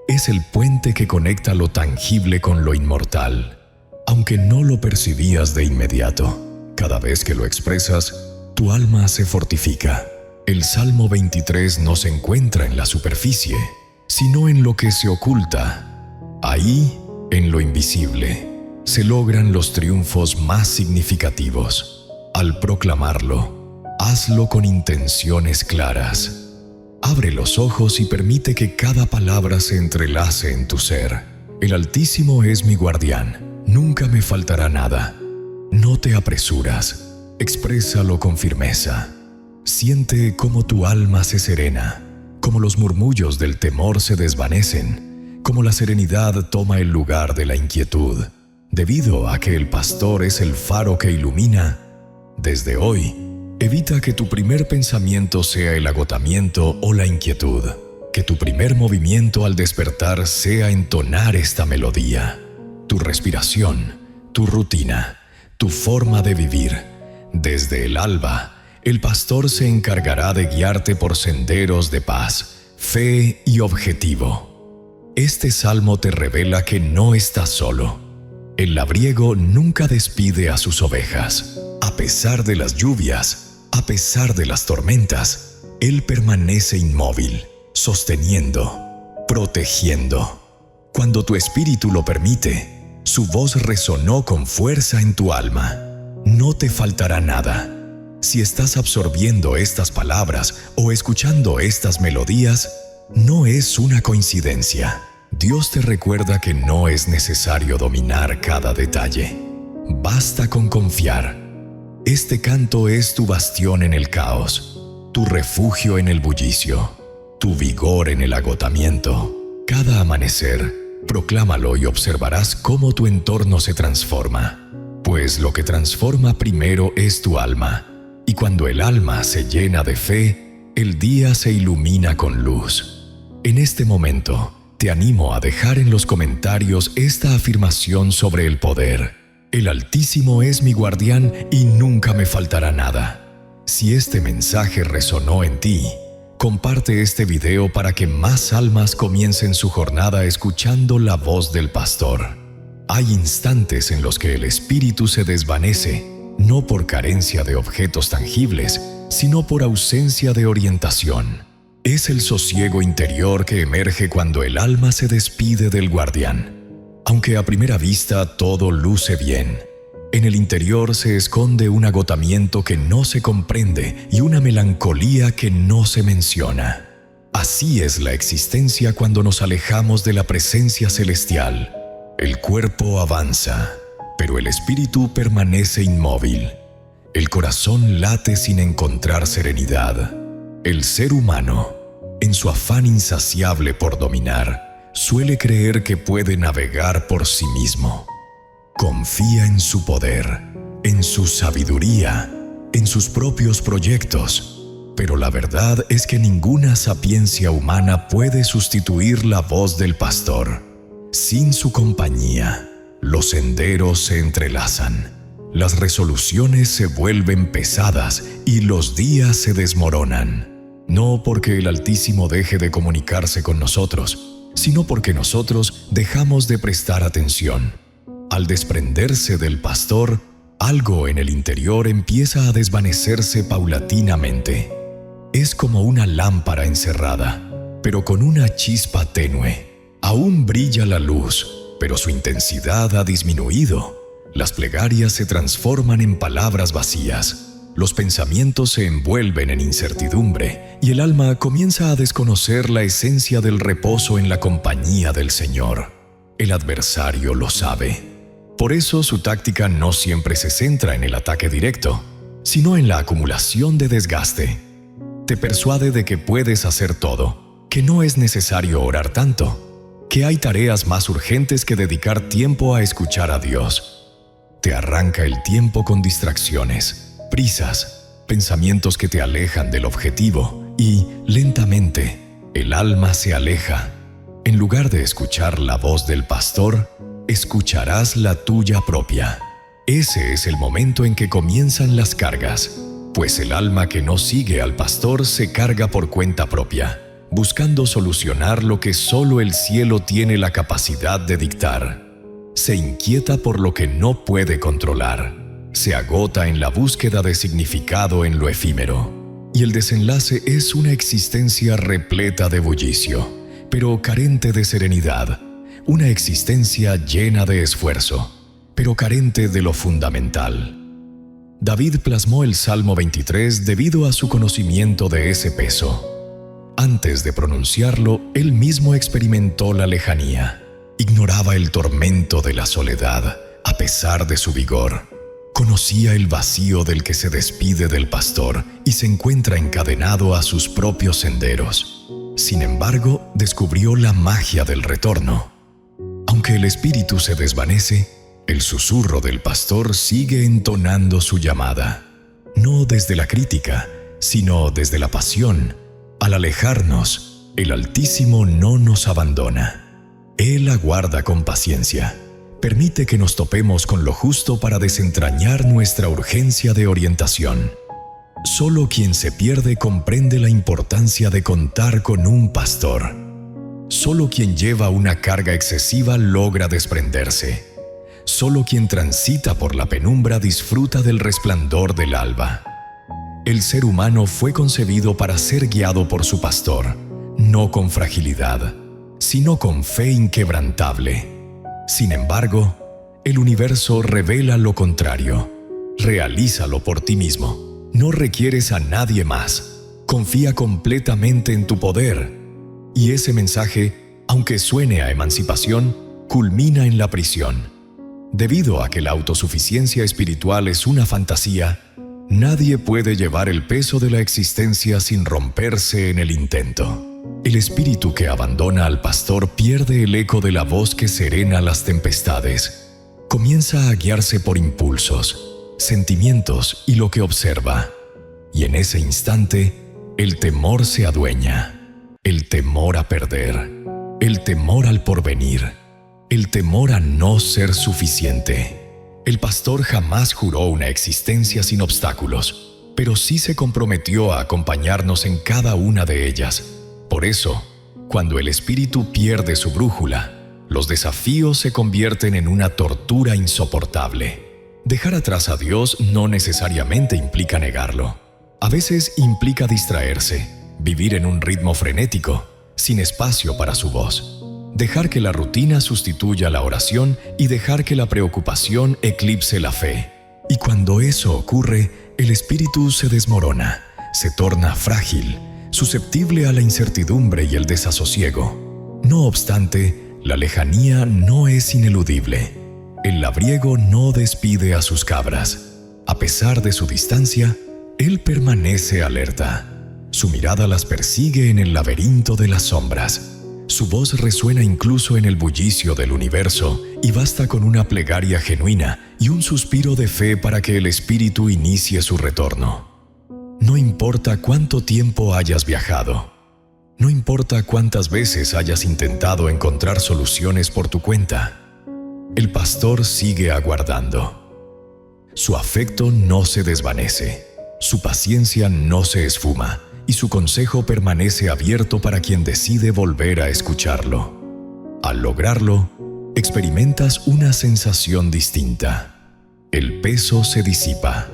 Es el puente que conecta lo tangible con lo inmortal. Aunque no lo percibías de inmediato, cada vez que lo expresas, tu alma se fortifica. El Salmo 23 no se encuentra en la superficie, sino en lo que se oculta. Ahí, en lo invisible, se logran los triunfos más significativos. Al proclamarlo, hazlo con intenciones claras. Abre los ojos y permite que cada palabra se entrelace en tu ser. El Altísimo es mi guardián, nunca me faltará nada. No te apresuras, exprésalo con firmeza. Siente cómo tu alma se serena, cómo los murmullos del temor se desvanecen, cómo la serenidad toma el lugar de la inquietud. Debido a que el pastor es el faro que ilumina, desde hoy, evita que tu primer pensamiento sea el agotamiento o la inquietud. Que tu primer movimiento al despertar sea entonar esta melodía. Tu respiración, tu rutina, tu forma de vivir. Desde el alba, el pastor se encargará de guiarte por senderos de paz, fe y objetivo. Este salmo te revela que no estás solo. El labriego nunca despide a sus ovejas. A pesar de las lluvias, a pesar de las tormentas, Él permanece inmóvil, sosteniendo, protegiendo. Cuando tu espíritu lo permite, su voz resonó con fuerza en tu alma. No te faltará nada. Si estás absorbiendo estas palabras o escuchando estas melodías, no es una coincidencia. Dios te recuerda que no es necesario dominar cada detalle. Basta con confiar. Este canto es tu bastión en el caos, tu refugio en el bullicio, tu vigor en el agotamiento. Cada amanecer, proclámalo y observarás cómo tu entorno se transforma. Pues lo que transforma primero es tu alma, y cuando el alma se llena de fe, el día se ilumina con luz. En este momento, te animo a dejar en los comentarios esta afirmación sobre el poder. El Altísimo es mi guardián y nunca me faltará nada. Si este mensaje resonó en ti, comparte este video para que más almas comiencen su jornada escuchando la voz del pastor. Hay instantes en los que el espíritu se desvanece, no por carencia de objetos tangibles, sino por ausencia de orientación. Es el sosiego interior que emerge cuando el alma se despide del guardián. Aunque a primera vista todo luce bien, en el interior se esconde un agotamiento que no se comprende y una melancolía que no se menciona. Así es la existencia cuando nos alejamos de la presencia celestial. El cuerpo avanza, pero el espíritu permanece inmóvil. El corazón late sin encontrar serenidad. El ser humano, en su afán insaciable por dominar, suele creer que puede navegar por sí mismo. Confía en su poder, en su sabiduría, en sus propios proyectos, pero la verdad es que ninguna sapiencia humana puede sustituir la voz del pastor. Sin su compañía, los senderos se entrelazan, las resoluciones se vuelven pesadas y los días se desmoronan. No porque el Altísimo deje de comunicarse con nosotros, sino porque nosotros dejamos de prestar atención. Al desprenderse del pastor, algo en el interior empieza a desvanecerse paulatinamente. Es como una lámpara encerrada, pero con una chispa tenue. Aún brilla la luz, pero su intensidad ha disminuido. Las plegarias se transforman en palabras vacías. Los pensamientos se envuelven en incertidumbre y el alma comienza a desconocer la esencia del reposo en la compañía del Señor. El adversario lo sabe. Por eso su táctica no siempre se centra en el ataque directo, sino en la acumulación de desgaste. Te persuade de que puedes hacer todo, que no es necesario orar tanto, que hay tareas más urgentes que dedicar tiempo a escuchar a Dios. Te arranca el tiempo con distracciones, prisas, pensamientos que te alejan del objetivo y, lentamente, el alma se aleja. En lugar de escuchar la voz del pastor, escucharás la tuya propia. Ese es el momento en que comienzan las cargas, pues el alma que no sigue al pastor se carga por cuenta propia, buscando solucionar lo que solo el cielo tiene la capacidad de dictar. Se inquieta por lo que no puede controlar. Se agota en la búsqueda de significado en lo efímero. Y el desenlace es una existencia repleta de bullicio, pero carente de serenidad. Una existencia llena de esfuerzo, pero carente de lo fundamental. David plasmó el Salmo 23 debido a su conocimiento de ese peso. Antes de pronunciarlo, él mismo experimentó la lejanía. Ignoraba el tormento de la soledad, a pesar de su vigor. Conocía el vacío del que se despide del pastor y se encuentra encadenado a sus propios senderos. Sin embargo, descubrió la magia del retorno. Aunque el espíritu se desvanece, el susurro del pastor sigue entonando su llamada. No desde la crítica, sino desde la pasión. Al alejarnos, el Altísimo no nos abandona. Él aguarda con paciencia. Permite que nos topemos con lo justo para desentrañar nuestra urgencia de orientación. Solo quien se pierde comprende la importancia de contar con un pastor. Solo quien lleva una carga excesiva logra desprenderse. Solo quien transita por la penumbra disfruta del resplandor del alba. El ser humano fue concebido para ser guiado por su pastor, no con fragilidad, sino con fe inquebrantable. Sin embargo, el universo revela lo contrario. Realízalo por ti mismo. No requieres a nadie más. Confía completamente en tu poder. Y ese mensaje, aunque suene a emancipación, culmina en la prisión. Debido a que la autosuficiencia espiritual es una fantasía, nadie puede llevar el peso de la existencia sin romperse en el intento. El espíritu que abandona al pastor pierde el eco de la voz que serena las tempestades. Comienza a guiarse por impulsos, sentimientos y lo que observa. Y en ese instante, el temor se adueña. El temor a perder, el temor al porvenir, el temor a no ser suficiente. El pastor jamás juró una existencia sin obstáculos, pero sí se comprometió a acompañarnos en cada una de ellas. Por eso, cuando el espíritu pierde su brújula, los desafíos se convierten en una tortura insoportable. Dejar atrás a Dios no necesariamente implica negarlo. A veces implica distraerse, vivir en un ritmo frenético, sin espacio para su voz. Dejar que la rutina sustituya la oración y dejar que la preocupación eclipse la fe. Y cuando eso ocurre, el espíritu se desmorona, se torna frágil, susceptible a la incertidumbre y el desasosiego. No obstante, La lejanía no es ineludible. El labriego no despide a sus cabras. A pesar de su distancia, él permanece alerta. Su mirada las persigue en el laberinto de las sombras. Su voz resuena incluso en el bullicio del universo y basta con una plegaria genuina y un suspiro de fe para que el espíritu inicie su retorno. No importa cuánto tiempo hayas viajado. No importa cuántas veces hayas intentado encontrar soluciones por tu cuenta. El pastor sigue aguardando. Su afecto no se desvanece, su paciencia no se esfuma y su consejo permanece abierto para quien decide volver a escucharlo. Al lograrlo, experimentas una sensación distinta. El peso se disipa,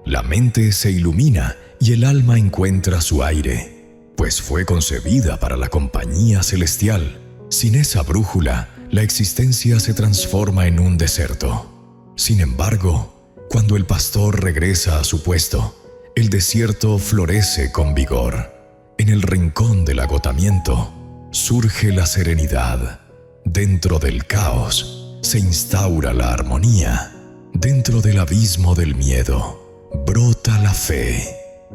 la mente se ilumina y el alma encuentra su aire, pues fue concebida para la compañía celestial. Sin esa brújula, la existencia se transforma en un desierto. Sin embargo, cuando el pastor regresa a su puesto, el desierto florece con vigor. En el rincón del agotamiento, surge la serenidad. Dentro del caos, se instaura la armonía. Dentro del abismo del miedo, brota la fe.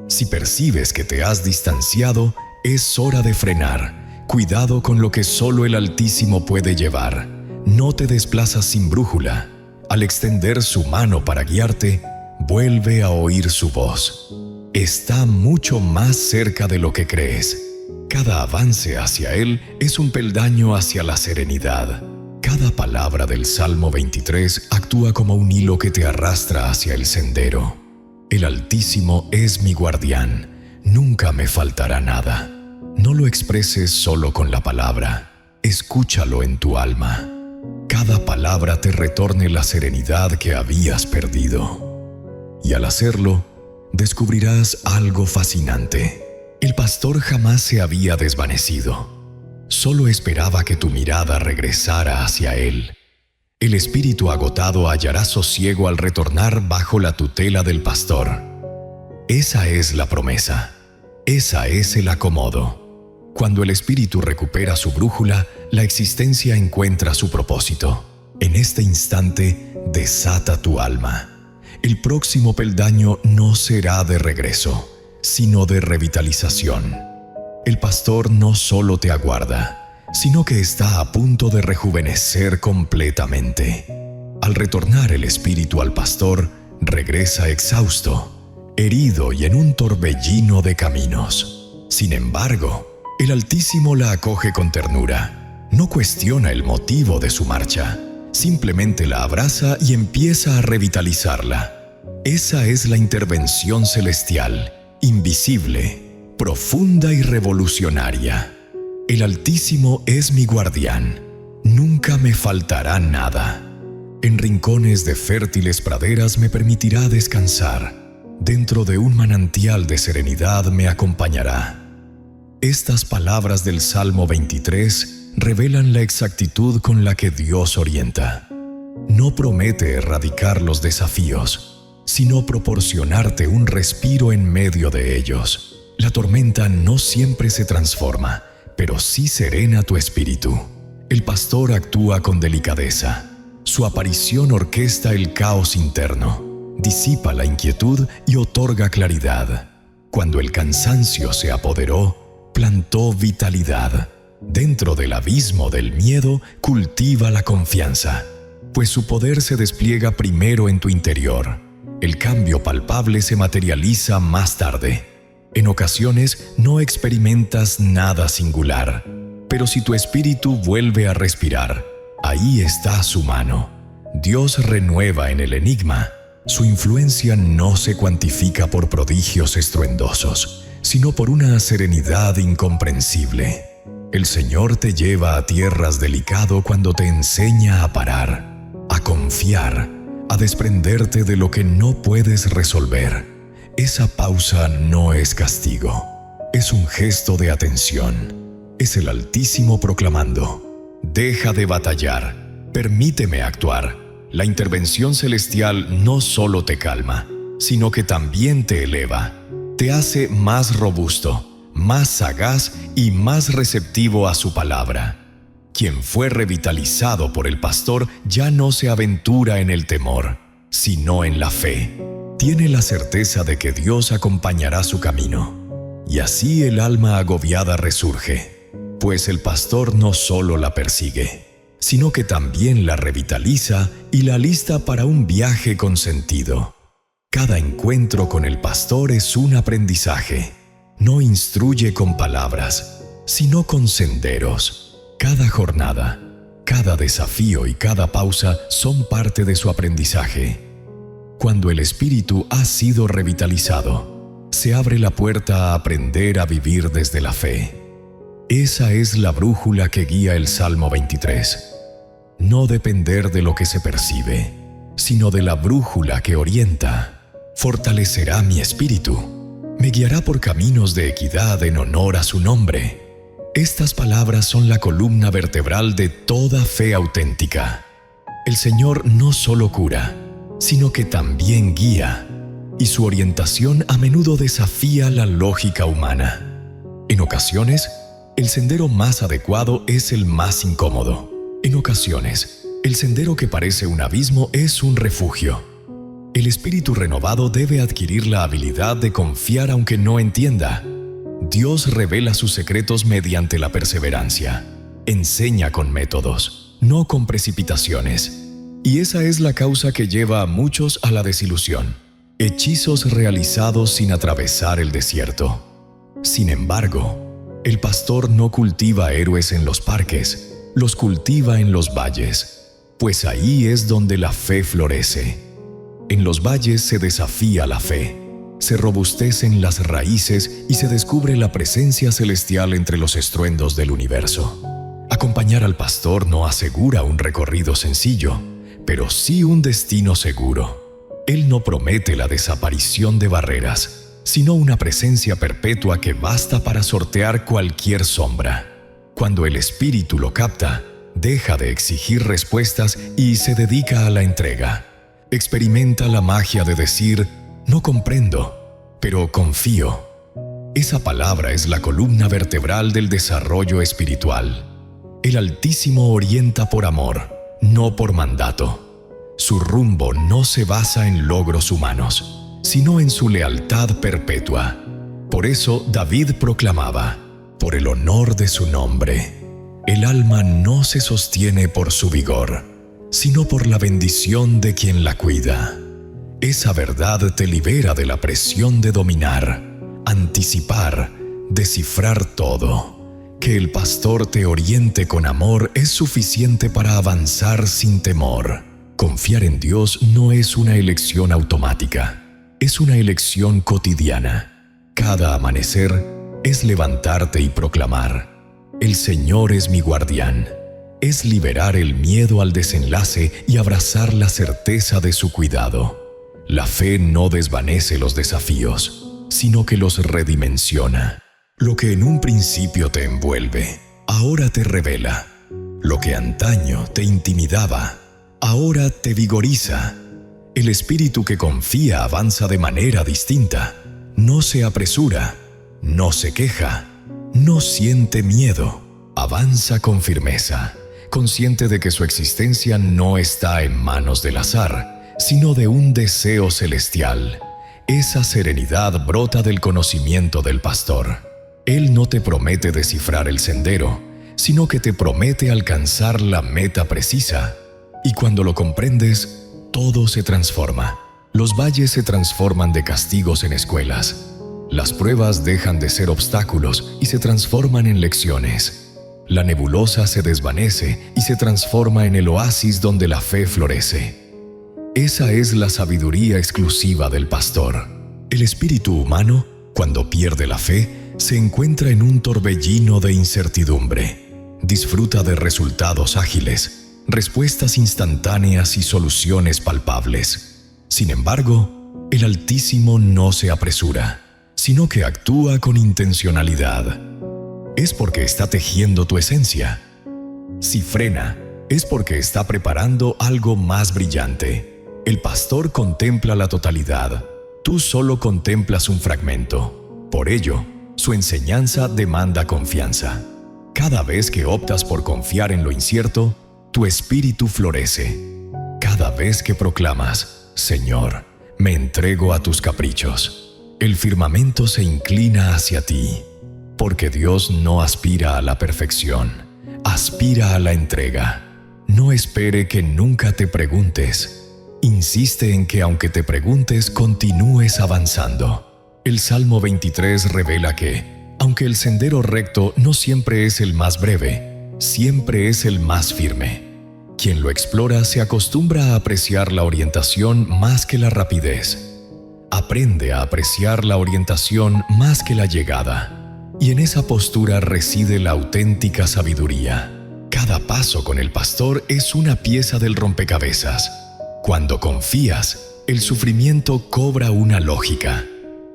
Si percibes que te has distanciado, es hora de frenar. Cuidado con lo que solo el Altísimo puede llevar. No te desplazas sin brújula. Al extender su mano para guiarte, vuelve a oír su voz. Está mucho más cerca de lo que crees. Cada avance hacia Él es un peldaño hacia la serenidad. Cada palabra del Salmo 23 actúa como un hilo que te arrastra hacia el sendero. El Altísimo es mi guardián, nunca me faltará nada. No lo expreses solo con la palabra, escúchalo en tu alma. Cada palabra te retorne la serenidad que habías perdido. Y al hacerlo, descubrirás algo fascinante. El pastor jamás se había desvanecido. Solo esperaba que tu mirada regresara hacia él. El espíritu agotado hallará sosiego al retornar bajo la tutela del pastor. Esa es la promesa. Esa es el acomodo. Cuando el espíritu recupera su brújula, la existencia encuentra su propósito. En este instante, desata tu alma. El próximo peldaño no será de regreso, sino de revitalización. El pastor no solo te aguarda, sino que está a punto de rejuvenecer completamente. Al retornar el espíritu al pastor, regresa exhausto, herido y en un torbellino de caminos. Sin embargo, el Altísimo la acoge con ternura. No cuestiona el motivo de su marcha, simplemente la abraza y empieza a revitalizarla. Esa es la intervención celestial, invisible, profunda y revolucionaria. El Altísimo es mi guardián, nunca me faltará nada. En rincones de fértiles praderas me permitirá descansar. Dentro de un manantial de serenidad me acompañará. Estas palabras del Salmo 23 revelan la exactitud con la que Dios orienta. No promete erradicar los desafíos, sino proporcionarte un respiro en medio de ellos. La tormenta no siempre se transforma, pero sí serena tu espíritu. El pastor actúa con delicadeza. Su aparición orquesta el caos interno, disipa la inquietud y otorga claridad. Cuando el cansancio se apoderó, plantó vitalidad. Dentro del abismo del miedo, cultiva la confianza, pues su poder se despliega primero en tu interior. El cambio palpable se materializa más tarde. En ocasiones no experimentas nada singular, pero si tu espíritu vuelve a respirar, ahí está su mano. Dios renueva en el enigma. Su influencia no se cuantifica por prodigios estruendosos, sino por una serenidad incomprensible. El Señor te lleva a tierras delicado cuando te enseña a parar, a confiar, a desprenderte de lo que no puedes resolver. Esa pausa no es castigo, es un gesto de atención. Es el Altísimo proclamando: deja de batallar, permíteme actuar. La intervención celestial no solo te calma, sino que también te eleva, te hace más robusto, más sagaz y más receptivo a su palabra. Quien fue revitalizado por el pastor ya no se aventura en el temor, sino en la fe. Tiene la certeza de que Dios acompañará su camino. Y así el alma agobiada resurge, pues el pastor no solo la persigue, sino que también la revitaliza y la alista para un viaje con sentido. Cada encuentro con el pastor es un aprendizaje. No instruye con palabras, sino con senderos. Cada jornada, cada desafío y cada pausa son parte de su aprendizaje. Cuando el espíritu ha sido revitalizado, se abre la puerta a aprender a vivir desde la fe. Esa es la brújula que guía el Salmo 23. No depender de lo que se percibe, sino de la brújula que orienta. Fortalecerá mi espíritu, me guiará por caminos de equidad en honor a su nombre. Estas palabras son la columna vertebral de toda fe auténtica. El Señor no solo cura, sino que también guía, y su orientación a menudo desafía la lógica humana. En ocasiones, el sendero más adecuado es el más incómodo. En ocasiones, el sendero que parece un abismo es un refugio. El espíritu renovado debe adquirir la habilidad de confiar aunque no entienda. Dios revela sus secretos mediante la perseverancia. Enseña con métodos, no con precipitaciones. Y esa es la causa que lleva a muchos a la desilusión. Hechizos realizados sin atravesar el desierto. Sin embargo, el pastor no cultiva héroes en los parques, los cultiva en los valles, pues ahí es donde la fe florece. En los valles se desafía la fe, se robustecen las raíces y se descubre la presencia celestial entre los estruendos del universo. Acompañar al pastor no asegura un recorrido sencillo, pero sí un destino seguro. Él no promete la desaparición de barreras, sino una presencia perpetua que basta para sortear cualquier sombra. Cuando el espíritu lo capta, deja de exigir respuestas y se dedica a la entrega. Experimenta la magia de decir, no comprendo, pero confío. Esa palabra es la columna vertebral del desarrollo espiritual. El Altísimo orienta por amor, no por mandato. Su rumbo no se basa en logros humanos, sino en su lealtad perpetua. Por eso David proclamaba, por el honor de su nombre, el alma no se sostiene por su vigor, sino por la bendición de quien la cuida. Esa verdad te libera de la presión de dominar, anticipar, descifrar todo. Que el pastor te oriente con amor es suficiente para avanzar sin temor. Confiar en Dios no es una elección automática, es una elección cotidiana. Cada amanecer es levantarte y proclamar: el Señor es mi guardián. Es liberar el miedo al desenlace y abrazar la certeza de su cuidado. La fe no desvanece los desafíos, sino que los redimensiona. Lo que en un principio te envuelve, ahora te revela. Lo que antaño te intimidaba, ahora te vigoriza. El espíritu que confía avanza de manera distinta. No se apresura, no se queja, no siente miedo. Avanza con firmeza, consciente de que su existencia no está en manos del azar, sino de un deseo celestial. Esa serenidad brota del conocimiento del pastor. Él no te promete descifrar el sendero, sino que te promete alcanzar la meta precisa. Y cuando lo comprendes, todo se transforma. Los valles se transforman de castigos en escuelas. Las pruebas dejan de ser obstáculos y se transforman en lecciones. La nebulosa se desvanece y se transforma en el oasis donde la fe florece. Esa es la sabiduría exclusiva del pastor. El espíritu humano, cuando pierde la fe, se encuentra en un torbellino de incertidumbre. Disfruta de resultados ágiles, respuestas instantáneas y soluciones palpables. Sin embargo, el Altísimo no se apresura, sino que actúa con intencionalidad. Es porque está tejiendo tu esencia. Si frena, es porque está preparando algo más brillante. El pastor contempla la totalidad. Tú solo contemplas un fragmento. Por ello, su enseñanza demanda confianza. Cada vez que optas por confiar en lo incierto, tu espíritu florece. Cada vez que proclamas, Señor, me entrego a tus caprichos, el firmamento se inclina hacia ti, porque Dios no aspira a la perfección, aspira a la entrega. No espere que nunca te preguntes. Insiste en que aunque te preguntes, continúes avanzando. El Salmo 23 revela que, aunque el sendero recto no siempre es el más breve, siempre es el más firme. Quien lo explora se acostumbra a apreciar la orientación más que la rapidez. Aprende a apreciar la orientación más que la llegada. Y en esa postura reside la auténtica sabiduría. Cada paso con el pastor es una pieza del rompecabezas. Cuando confías, el sufrimiento cobra una lógica.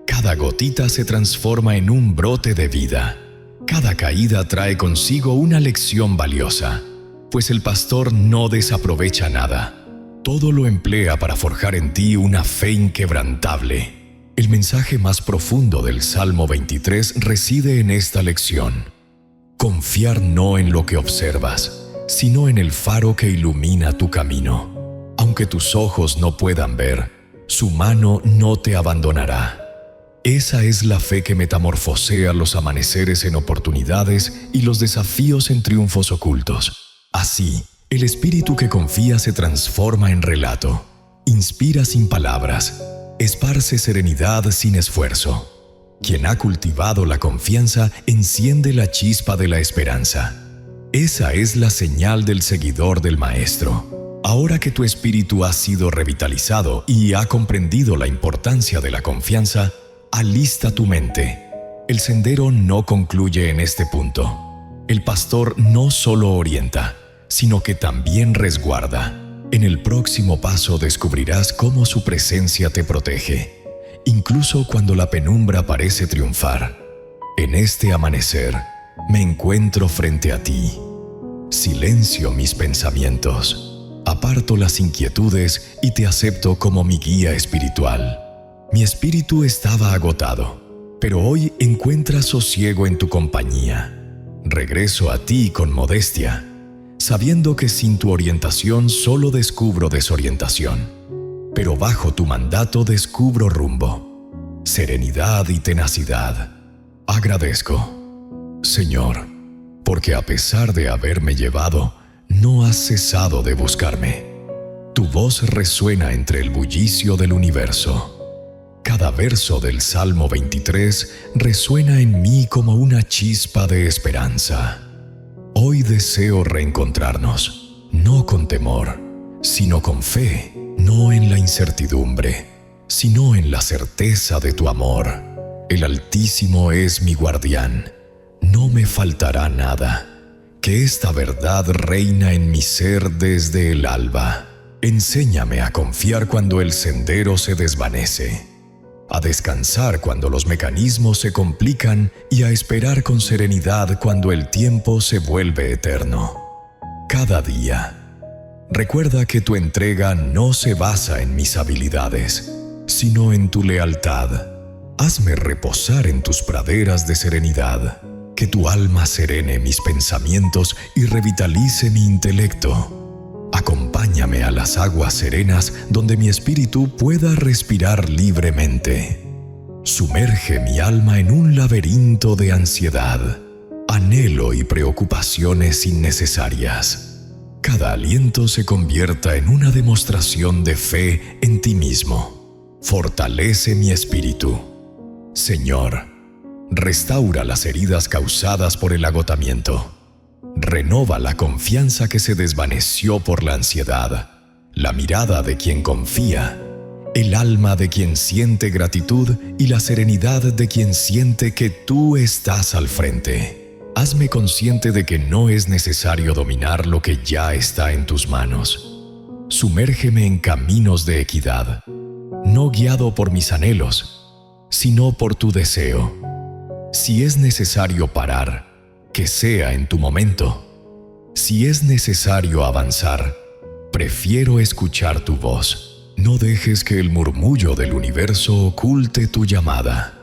Cada gotita se transforma en un brote de vida. Cada caída trae consigo una lección valiosa, pues el pastor no desaprovecha nada. Todo lo emplea para forjar en ti una fe inquebrantable. El mensaje más profundo del Salmo 23 reside en esta lección. Confiar no en lo que observas, sino en el faro que ilumina tu camino. Aunque tus ojos no puedan ver, su mano no te abandonará. Esa es la fe que metamorfosea los amaneceres en oportunidades y los desafíos en triunfos ocultos. Así, el espíritu que confía se transforma en relato, inspira sin palabras, esparce serenidad sin esfuerzo. Quien ha cultivado la confianza enciende la chispa de la esperanza. Esa es la señal del seguidor del Maestro. Ahora que tu espíritu ha sido revitalizado y ha comprendido la importancia de la confianza, alista tu mente. El sendero no concluye en este punto. El pastor no solo orienta, sino que también resguarda. En el próximo paso descubrirás cómo su presencia te protege, incluso cuando la penumbra parece triunfar. En este amanecer, me encuentro frente a ti. Silencio mis pensamientos, aparto las inquietudes y te acepto como mi guía espiritual. Mi espíritu estaba agotado, pero hoy encuentra sosiego en tu compañía. Regreso a ti con modestia, sabiendo que sin tu orientación solo descubro desorientación, pero bajo tu mandato descubro rumbo, serenidad y tenacidad. Agradezco, Señor, porque a pesar de haberme llevado, no has cesado de buscarme. Tu voz resuena entre el bullicio del universo. Cada verso del Salmo 23 resuena en mí como una chispa de esperanza. Hoy deseo reencontrarnos, no con temor, sino con fe, no en la incertidumbre, sino en la certeza de tu amor. El Altísimo es mi guardián, no me faltará nada. Que esta verdad reina en mi ser desde el alba. Enséñame a confiar cuando el sendero se desvanece, a descansar cuando los mecanismos se complican y a esperar con serenidad cuando el tiempo se vuelve eterno. Cada día, recuerda que tu entrega no se basa en mis habilidades, sino en tu lealtad. Hazme reposar en tus praderas de serenidad, que tu alma serene mis pensamientos y revitalice mi intelecto. Acompáñame a las aguas serenas donde mi espíritu pueda respirar libremente. Sumerge mi alma en un laberinto de ansiedad, anhelo y preocupaciones innecesarias. Cada aliento se convierta en una demostración de fe en ti mismo. Fortalece mi espíritu. Señor, restaura las heridas causadas por el agotamiento. Renova la confianza que se desvaneció por la ansiedad, la mirada de quien confía, el alma de quien siente gratitud y la serenidad de quien siente que tú estás al frente. Hazme consciente de que no es necesario dominar lo que ya está en tus manos. Sumérgeme en caminos de equidad, no guiado por mis anhelos, sino por tu deseo. Si es necesario parar, que sea en tu momento. Si es necesario avanzar, prefiero escuchar tu voz. No dejes que el murmullo del universo oculte tu llamada.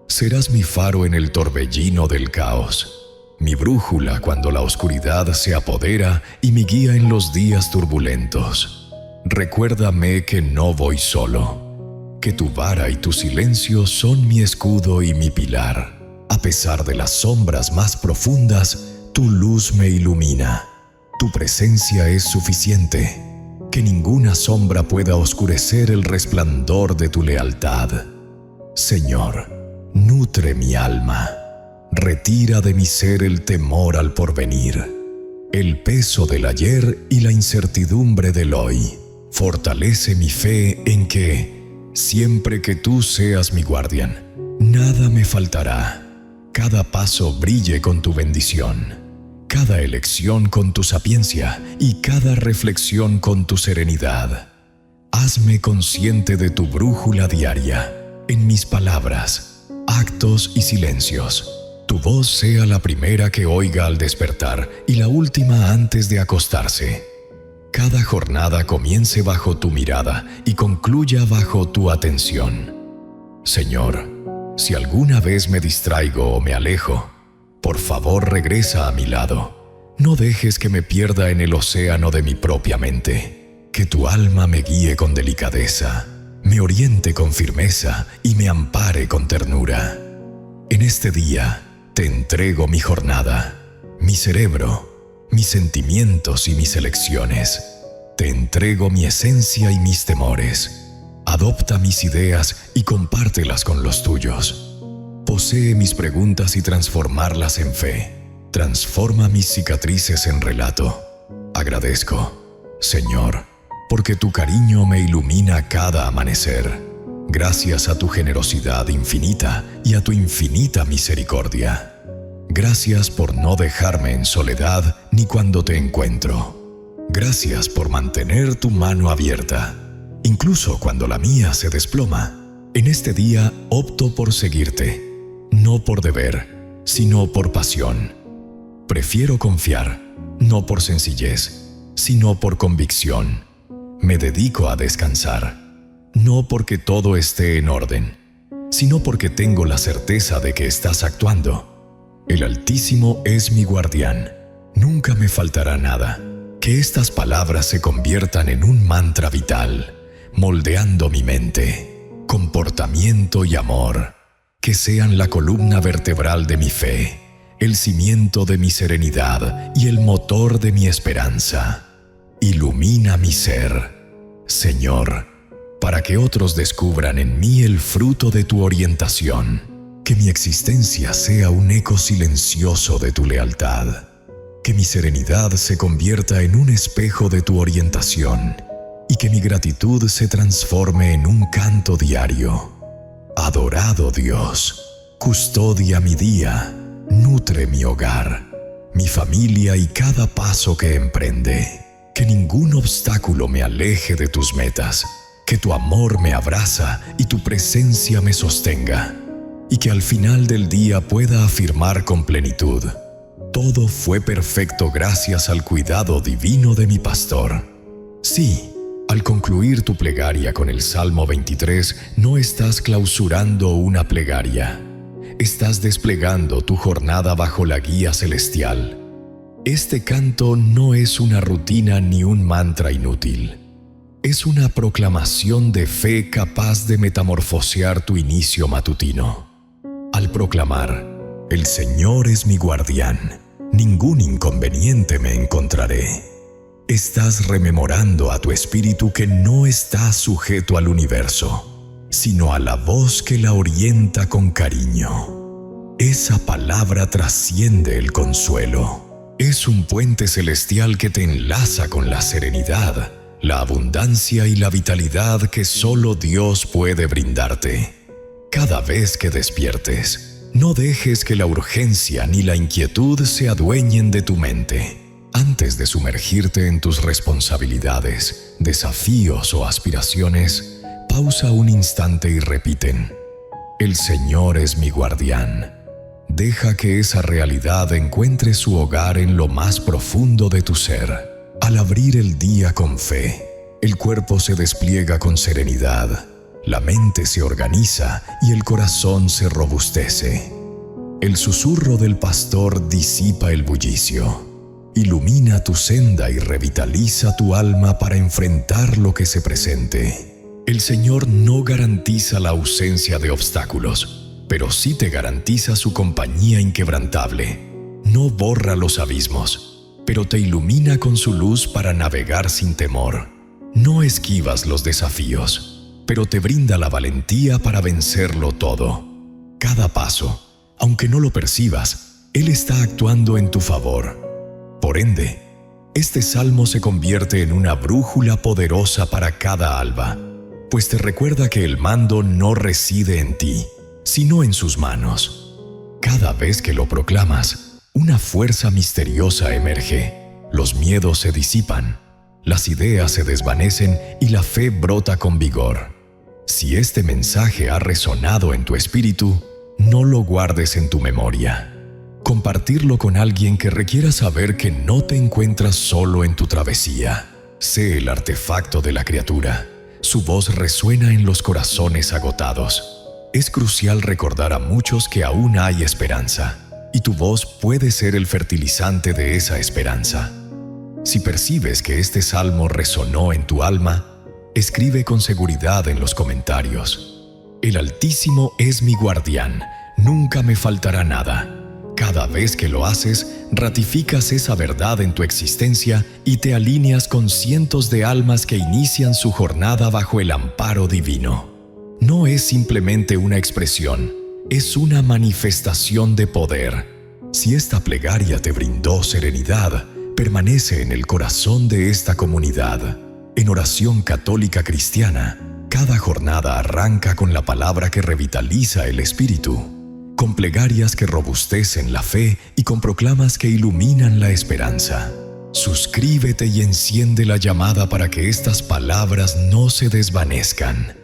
Serás mi faro en el torbellino del caos, mi brújula cuando la oscuridad se apodera y mi guía en los días turbulentos. Recuérdame que no voy solo, que tu vara y tu silencio son mi escudo y mi pilar. A pesar de las sombras más profundas, tu luz me ilumina. Tu presencia es suficiente, que ninguna sombra pueda oscurecer el resplandor de tu lealtad. Señor, nutre mi alma. Retira de mi ser el temor al porvenir, el peso del ayer y la incertidumbre del hoy. Fortalece mi fe en que, siempre que tú seas mi guardián, nada me faltará. Cada paso brille con tu bendición, cada elección con tu sapiencia y cada reflexión con tu serenidad. Hazme consciente de tu brújula diaria, en mis palabras, actos y silencios. Tu voz sea la primera que oiga al despertar y la última antes de acostarse. Cada jornada comience bajo tu mirada y concluya bajo tu atención. Señor, si alguna vez me distraigo o me alejo, por favor regresa a mi lado. No dejes que me pierda en el océano de mi propia mente. Que tu alma me guíe con delicadeza, me oriente con firmeza y me ampare con ternura. En este día, te entrego mi jornada, mi cerebro, mis sentimientos y mis elecciones. Te entrego mi esencia y mis temores. Adopta mis ideas y compártelas con los tuyos. Posee mis preguntas y transformarlas en fe. Transforma mis cicatrices en relato. Agradezco, Señor, porque tu cariño me ilumina cada amanecer. Gracias a tu generosidad infinita y a tu infinita misericordia. Gracias por no dejarme en soledad ni cuando te encuentro. Gracias por mantener tu mano abierta, incluso cuando la mía se desploma. En este día opto por seguirte, no por deber, sino por pasión. Prefiero confiar, no por sencillez, sino por convicción. Me dedico a descansar. No porque todo esté en orden, sino porque tengo la certeza de que estás actuando. El Altísimo es mi guardián. Nunca me faltará nada. Que estas palabras se conviertan en un mantra vital, moldeando mi mente, comportamiento y amor. Que sean la columna vertebral de mi fe, el cimiento de mi serenidad y el motor de mi esperanza. Ilumina mi ser, Señor, para que otros descubran en mí el fruto de tu orientación. Que mi existencia sea un eco silencioso de tu lealtad. Que mi serenidad se convierta en un espejo de tu orientación y que mi gratitud se transforme en un canto diario. Adorado Dios, custodia mi día, nutre mi hogar, mi familia y cada paso que emprende. Que ningún obstáculo me aleje de tus metas. Que tu amor me abraza y tu presencia me sostenga, y que al final del día pueda afirmar con plenitud: todo fue perfecto gracias al cuidado divino de mi pastor. Sí, al concluir tu plegaria con el Salmo 23, no estás clausurando una plegaria. Estás desplegando tu jornada bajo la guía celestial. Este canto no es una rutina ni un mantra inútil. Es una proclamación de fe capaz de metamorfosear tu inicio matutino. Al proclamar: el Señor es mi guardián, ningún inconveniente me encontraré. Estás rememorando a tu espíritu que no está sujeto al universo, sino a la voz que la orienta con cariño. Esa palabra trasciende el consuelo. Es un puente celestial que te enlaza con la serenidad, la abundancia y la vitalidad que solo Dios puede brindarte. Cada vez que despiertes, no dejes que la urgencia ni la inquietud se adueñen de tu mente. Antes de sumergirte en tus responsabilidades, desafíos o aspiraciones, pausa un instante y repiten: el Señor es mi guardián. Deja que esa realidad encuentre su hogar en lo más profundo de tu ser. Al abrir el día con fe, el cuerpo se despliega con serenidad, la mente se organiza y el corazón se robustece. El susurro del pastor disipa el bullicio, ilumina tu senda y revitaliza tu alma para enfrentar lo que se presente. El Señor no garantiza la ausencia de obstáculos, pero sí te garantiza su compañía inquebrantable. No borra los abismos, pero te ilumina con su luz para navegar sin temor. No esquivas los desafíos, pero te brinda la valentía para vencerlo todo. Cada paso, aunque no lo percibas, Él está actuando en tu favor. Por ende, este salmo se convierte en una brújula poderosa para cada alba, pues te recuerda que el mando no reside en ti, sino en sus manos. Cada vez que lo proclamas, una fuerza misteriosa emerge, los miedos se disipan, las ideas se desvanecen y la fe brota con vigor. Si este mensaje ha resonado en tu espíritu, no lo guardes en tu memoria. Compartirlo con alguien que requiera saber que no te encuentras solo en tu travesía. Sé el artefacto de la criatura. Su voz resuena en los corazones agotados. Es crucial recordar a muchos que aún hay esperanza, y tu voz puede ser el fertilizante de esa esperanza. Si percibes que este salmo resonó en tu alma, escribe con seguridad en los comentarios: El Altísimo es mi guardián, nunca me faltará nada. Cada vez que lo haces, ratificas esa verdad en tu existencia y te alineas con cientos de almas que inician su jornada bajo el amparo divino. No es simplemente una expresión, es una manifestación de poder. Si esta plegaria te brindó serenidad, permanece en el corazón de esta comunidad. En Oración Católica Cristiana, cada jornada arranca con la palabra que revitaliza el espíritu, con plegarias que robustecen la fe y con proclamas que iluminan la esperanza. Suscríbete y enciende la llamada para que estas palabras no se desvanezcan.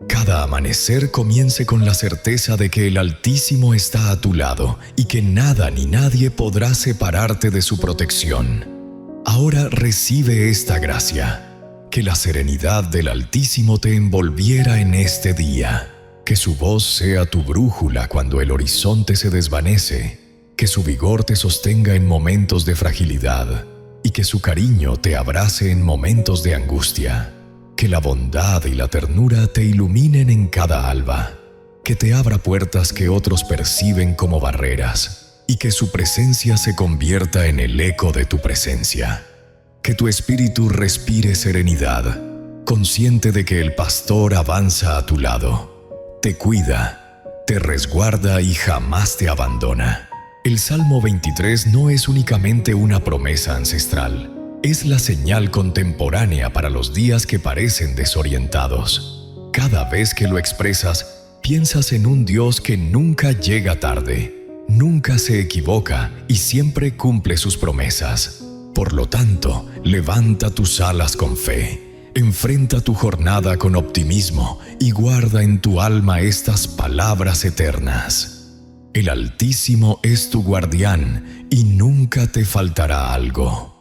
Cada amanecer comience con la certeza de que el Altísimo está a tu lado y que nada ni nadie podrá separarte de su protección. Ahora recibe esta gracia. Que la serenidad del Altísimo te envolviera en este día. Que su voz sea tu brújula cuando el horizonte se desvanece. Que su vigor te sostenga en momentos de fragilidad. Y que su cariño te abrace en momentos de angustia. Que la bondad y la ternura te iluminen en cada alba. Que te abra puertas que otros perciben como barreras. Y que su presencia se convierta en el eco de tu presencia. Que tu espíritu respire serenidad, consciente de que el pastor avanza a tu lado, te cuida, te resguarda y jamás te abandona. El Salmo 23 no es únicamente una promesa ancestral, es la señal contemporánea para los días que parecen desorientados. Cada vez que lo expresas, piensas en un Dios que nunca llega tarde, nunca se equivoca y siempre cumple sus promesas. Por lo tanto, levanta tus alas con fe, enfrenta tu jornada con optimismo y guarda en tu alma estas palabras eternas. El Altísimo es tu guardián y nunca te faltará algo.